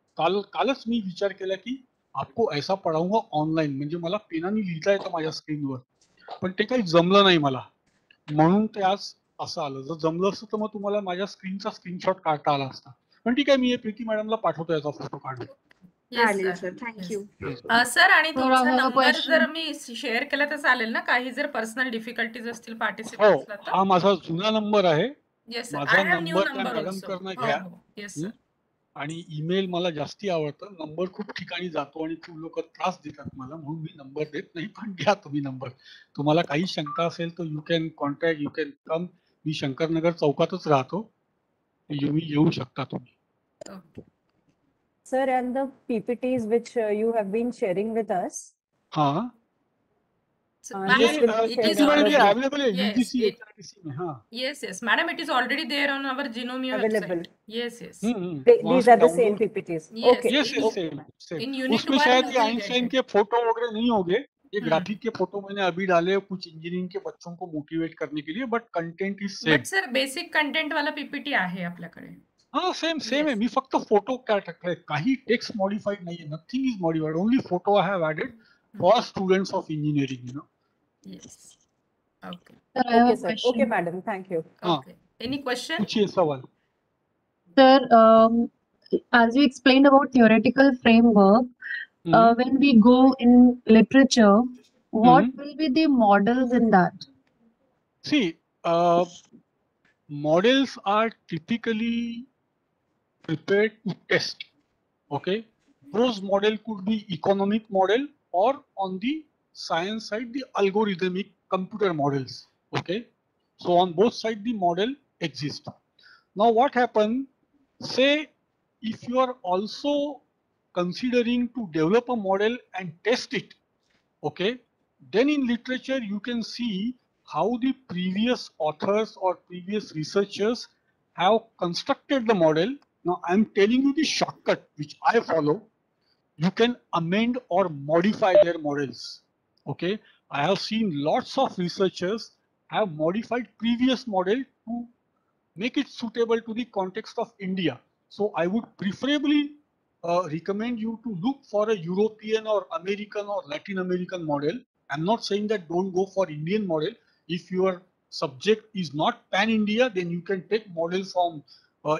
कालच मी विचार केला की आपको ऐसा पढ़ाऊंगा ऑनलाईन, म्हणजे मला पेनानी लिहिता येतं माझ्या स्क्रीनवर, पण ते काही जमलं नाही मला, म्हणून ते आज असं आलं. जर जमलं असतं तर मग तुम्हाला माझ्या स्क्रीनचा स्क्रीनशॉट काढता आला असता. पण ठीक आहे, मी हे प्रीती मॅडमला पाठवतो याचा फोटो काढून. Yes, चालेल sir. Sir, thank you. सर आणि Sir, I तुमचा have a नंबर question. जर मी शेअर केला तर चालेल ना? काही जर पर्सनल डिफिकल्टीज असतील हो, पार्टिसिपंट्सला तर. हा माझा जुना नंबर आहे. येस सर, माझा आय हॅव न्यू नंबर त्या नंबर मॅडम ऑल्सो. कडनं हो घ्या. हो. येस हं? सर. आणि ईमेल मला जास्ती आवडतं. नंबर खूप ठिकाणी जातो आणि खूप लोक त्रास देतात मला, म्हणून मी नंबर देत नाही. पण घ्या तुम्ही नंबर. तुम्हाला काही शंका असेल तर you can contact, you can come. मी शंकरनगर चौकातच राहतो, तुम्ही येऊ शकता तुम्ही. Okay. Sir, and the PPTs which you have been sharing with us, हा, So, this ma'am, ये will be it shared is on the Preeti madam ये group. अवेलेबल है Yes, UGC it- HRDC में. हाँ, yes, madam, it is already there on our Genomio Available. website. Yes, yes. वहाँ These से are the same download. PPTs. Yes, Okay. Yes in- yes, same same. in unit उसमें 1 शायद you ये will Einstein get के photo वगैरह नहीं होंगे. ये हम्म. ग्राफिक के फोटो मैंने अभी डाले हैं कुछ इंजीनियरिंग के बच्चों को मोटिवेट करने के लिए, but content is same. But sir basic content वाला पीपीटी आहे आपल्याकडे. हाँ, सेम Yes. आहे. मी फक्त फोटो काय टाकलाय, काही टेक्स्ट मॉडिफाईड नाहीये, nothing is modified, only photo I have added for students of engineering, you know. Yes. Okay. sir, I have Okay, a sir. question. Okay, madam. Thank you. हाँ, Okay. Any question? पूछिए सवाल. Sir, as you explained about theoretical framework, when we go in literature, what will be the models in that? See, models are typically prepared to test. Okay, those model could be economic model or on the science side the algorithmic computer models. Okay, so on both sides the model exists. Now what happen? Say if you are also considering to develop a model and test it, okay, then in literature you can see how the previous authors or previous researchers have constructed the model. Now I am telling you the shortcut which I follow. You can amend or modify their models. Okay, I have seen lots of researchers have modified previous model to make it suitable to the context of India. So I would preferably recommend you to look for a European or American or Latin American model. I'm not saying that don't go for Indian model. If your subject is not pan-India, then you can take model from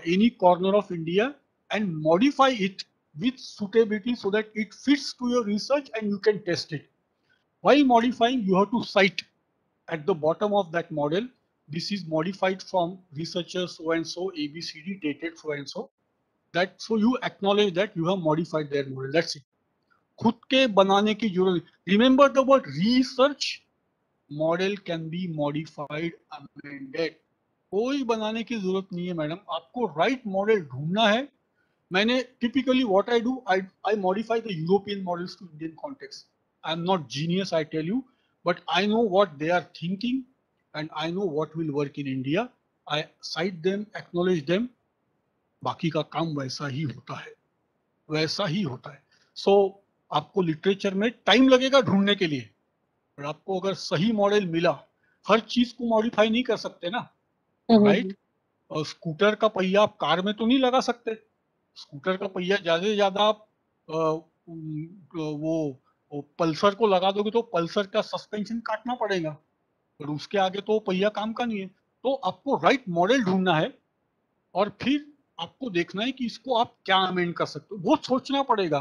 any corner of India and modify it with suitability so that it fits to your research and you can test it. While modifying, you have to cite at the bottom of that model, this is modified from researcher so and so, ABCD, dated so and so. That so you acknowledge that you have modified their model. That's it. खुद के बनाने की जरूरत. Remember the word research. Model can be modified, amended. कोई बनाने की जरूरत नहीं है मैडम. आपको right model ढूंढना है. मैंने typically what I do, I modify the European models to Indian context. I'm not genius, I tell you, but I know what they are thinking and I know what will work in India. I cite them, acknowledge them. बाकी का काम वैसा ही होता है, वैसा ही होता है. सो आपको लिटरेचर में टाइम लगेगा ढूंढने के लिए, पर आपको अगर सही मॉडल मिला, हर चीज को मॉडिफाई नहीं कर सकते ना, राइट? और स्कूटर का पहिया आप कार में तो नहीं लगा सकते. स्कूटर का पहिया ज्यादा से ज्यादा आप वो पल्सर को लगा दोगे तो पल्सर का सस्पेंशन काटना पड़ेगा, और उसके आगे तो पहिया काम का नहीं है. तो आपको राइट मॉडल ढूंढना है और फिर आपको देखना है कि इसको आप क्या अमेंड कर सकते हो. बहुत सोचना पड़ेगा,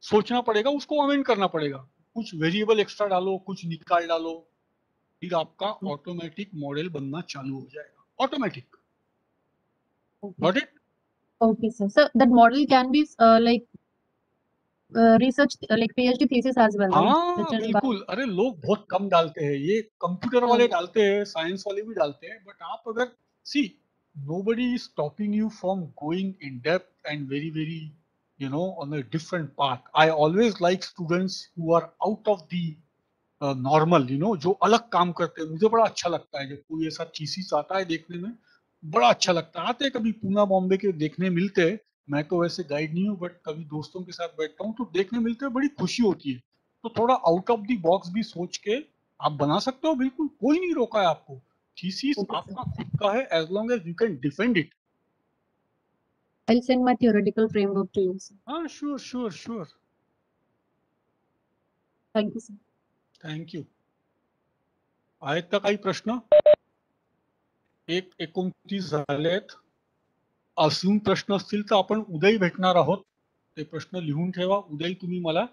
सोचना पड़ेगा, उसको अमेंड करना पड़ेगा. कुछ वेरिएबल एक्स्ट्रा डालो, कुछ निकाल डालो, फिर आपका ऑटोमेटिक मॉडल बनना चालू हो जाएगा. Automatic. Got it? Okay, sir. So that model can be like research, like PhD thesis as well, right? हाँ Written by. बिल्कुल. अरे लोग बहुत कम डालते हैं, ये कंप्यूटर वाले डालते हैं, साइंस वाले भी डालते हैं, बट आप अगर सी nobody is stopping you from going in depth and very on a different path. I always like students who are out of the normal, जो अलग काम करते हैं. मुझे बड़ा अच्छा लगता है जब कोई ऐसा थीसिस आता है, देखने में बड़ा अच्छा लगता है. आते हैं कभी पूना बॉम्बे के देखने मिलते हैं. मैं तो वैसे गाइड नहीं हूँ, बट कभी दोस्तों के साथ बैठता हूँ तो देखने मिलते हैं, बड़ी खुशी होती है. तो थोड़ा आउट ऑफ द बॉक्स भी सोच के आप बना सकते हो, बिल्कुल कोई नहीं रोका है आपको. थीसिस आपका खुद का है, as long as you can defend it. I'll send my theoretical framework to you, sir. हाँ, sure. Thank you, sir. Thank you. आहेत का काही प्रश्न? 1:29 झालेत. अजून प्रश्न असतील तर आपण उद्याही भेटणार आहोत. ते प्रश्न लिहून ठेवा. उद्याही तुम्ही मला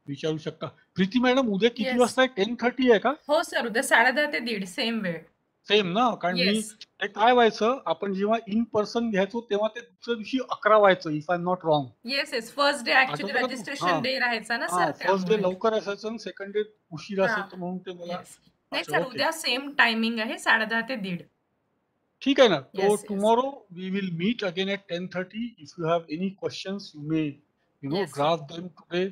विचारू शकता. प्रीती मॅडम, उद्या किती Yes. वाजता आहे? 10:30 आहे का? हो सर, उद्या 10:30 ते 1:30 सेम वेळ. सेम ना? कारण मी येस ते काय व्हायचं, आपण जेव्हा इन पर्सन घ्यायचो तेव्हा ते दुसऱ्या दिवशी 11 व्हायचं, if I am not wrong. Yes first day actually आठवतं का तू? रजिस्ट्रेशन हा डे राहायचा ना हा, सर, फर्स्ट डे त्यामुळे. लवकर असायचं आणि सेकंड डे उशीर हा. असायचं, म्हणून ते मला. येस नाही अच्छा, सर, ओके. उद्या सेम टायमिंग आहे 10:30 ते 1:30. ठीक है ना. तो Yes, yes. tomorrow we will meet again at 10:30. If you have any questions, you may Yes, sir. draft them today.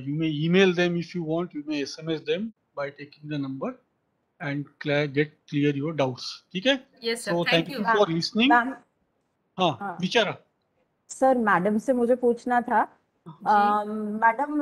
You may email them if you want. You may SMS them by taking the number and get clear your doubts. ठीक है? Yes sir, So thank thank you you. for listening. Ma'am हाँ, हाँ. विचारा. Sir, madam से मुझे पूछना था, madam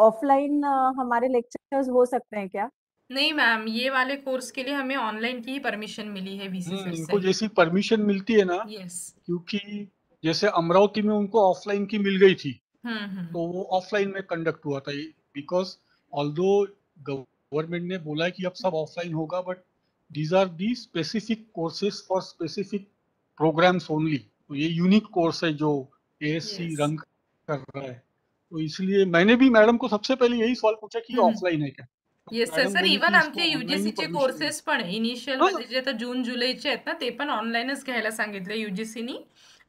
offline हमारे लेक्चर्स हो सकते हैं क्या? नहीं मैम, ये वाले कोर्स के लिए हमें ऑनलाइन की ही परमिशन मिली है वीसी सर इनको से. जैसी परमिशन मिलती है ना, यस. क्योंकि जैसे अमरावती में उनको ऑफलाइन की मिल गई थी, हम्म. तो वो ऑफलाइन में कंडक्ट हुआ था. बिकॉज ऑल्दो गवर्नमेंट ने बोला है कि अब सब ऑफलाइन होगा, but these are the specific courses for specific programs only. तो ये यूनिक कोर्स है जो एएससी Yes. रन कर रहा है. तो इसलिए मैंने भी मैडम को सबसे पहले यही सवाल पूछा कि ऑफलाइन है क्या. Yes sir. मॅडम सर बोलली इवन की आमचे इसको online ही युजीसीचे permission कोर्सेस पण इनिशियल हा. मध्ये जे आता जून जुलैचे आहेत ना, ते पण ऑनलाईनच घ्यायला सांगितले युजीसीनी,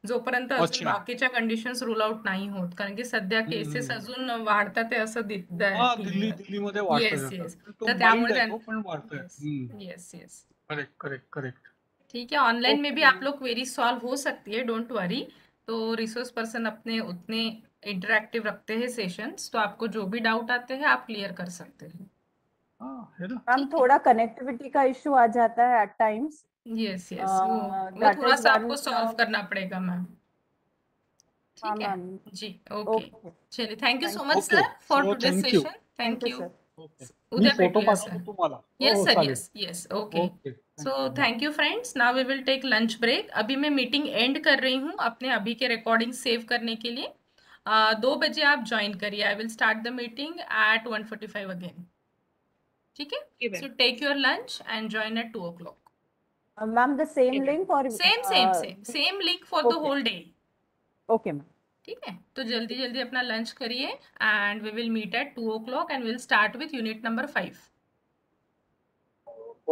जोपर्यंत अजून अच्छा. बाकीच्या कंडिशन्स रूल आउट नाही होत, कारण की सध्या केसेस अजून वाढतात आहे असं दिसतंय. हा, दिल्लीमध्ये वाढतंय येस आता. येस. तो तर त्यामुळे माइंड आहे, तो पण वाढतंय. Yes yes. करेक्ट. ठीक है, ऑनलाइन में भी Okay. आप लोग क्वेरी सॉल्व हो सकती है, डोंट वरी. तो रिसोर्स पर्सन अपने उतने इंटरैक्टिव रखते हैं सेशंस, तो आपको जो भी डाउट आते हैं आप क्लियर कर सकते हैं. हाँ, है ना. मैम, थोड़ा कनेक्टिविटी का इश्यू आ जाता है एट टाइम्स. यस वो that थोड़ा is सा one, आपको सॉल्व करना पड़ेगा मैम. हाँ ठीक है मैम. जी. Okay, okay. चलिए, thank you so Thank much Okay. Sir for So, today thank you. Session. Thank thank you you. Sir. Okay. मी उद्या फोटो भेटूया पाठवतो सर. तुम्हाला. यस सर, चालेल. Yes okay. Okay. So thank you friends. Now we will take lunch break. अभी मैं meeting and कर रही हूँ अपने अभी के रिकॉर्डिंग सेव करने के लिए. 2 बजे आप ज्वाइन करिए. I will start the meeting at 1:45 again. ठीक है. So take your lunch and join at 2 o'clock. Ma'am, the same link or Same link for the okay. whole day. Okay, ma'am. ठीक है. तो जल्दी जल्दी अपना लंच करिए and we will meet at 2 o'clock and we'll start with unit number 5.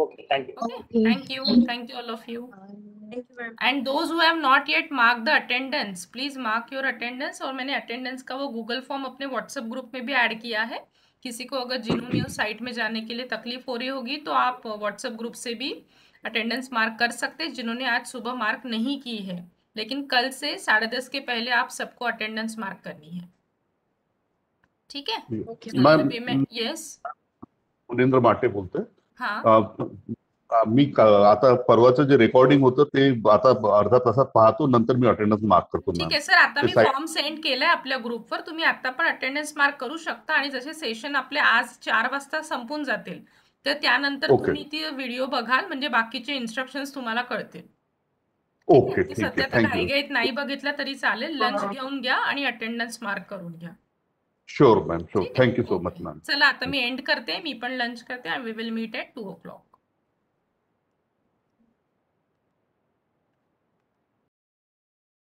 Okay, thank you. Okay. Thank you all of you. Thank you, ma'am. And those who have not yet marked the attendance, please mark your attendance. और मैंने attendance का वो Google form अपने WhatsApp group में भी add किया है. किसी को अगर जिन्होंने उस साइट में जाने के लिए तकलीफ हो रही होगी तो आप WhatsApp ग्रुप से भी अटेंडेंस मार्क कर सकते हैं, जिन्होंने आज सुबह मार्क नहीं की है. लेकिन कल से 10:30 के पहले आप सबको अटेंडेंस मार्क करनी है. ठीक है. Ma'am, yes. मुनेंद्र माटे बोलतोय. हाँ. मी आता परवाचं जे रेकॉर्डिंग होतं ते आता अर्धा तासात पाहतो, नंतर मी अटेंडन्स मार्क करतो. ठीक आहे सर. आता मी फॉर्म सेंड केलाय आपल्या ग्रुपवर. तुम्ही आता पण अटेंडन्स मार्क करू शकता आणि जसे सेशन आपले आज 4 वाजता संपून जातील तर त्यानंतर तुम्ही ती व्हिडिओ बघाल म्हणजे बाकीचे इन्स्ट्रक्शन्स तुम्हाला कळतील. ओके, ठीक आहे. सध्या तर घाईघाईत नाही बघितला तरी चालेल. लंच घेऊन घ्या आणि अटेंडन्स मार्क करून घ्या. Sure ma'am, sure. Thank you so much ma'am. चला आता मी एंड करते. मी पण लंच करते आणि we will meet at 2 o'clock.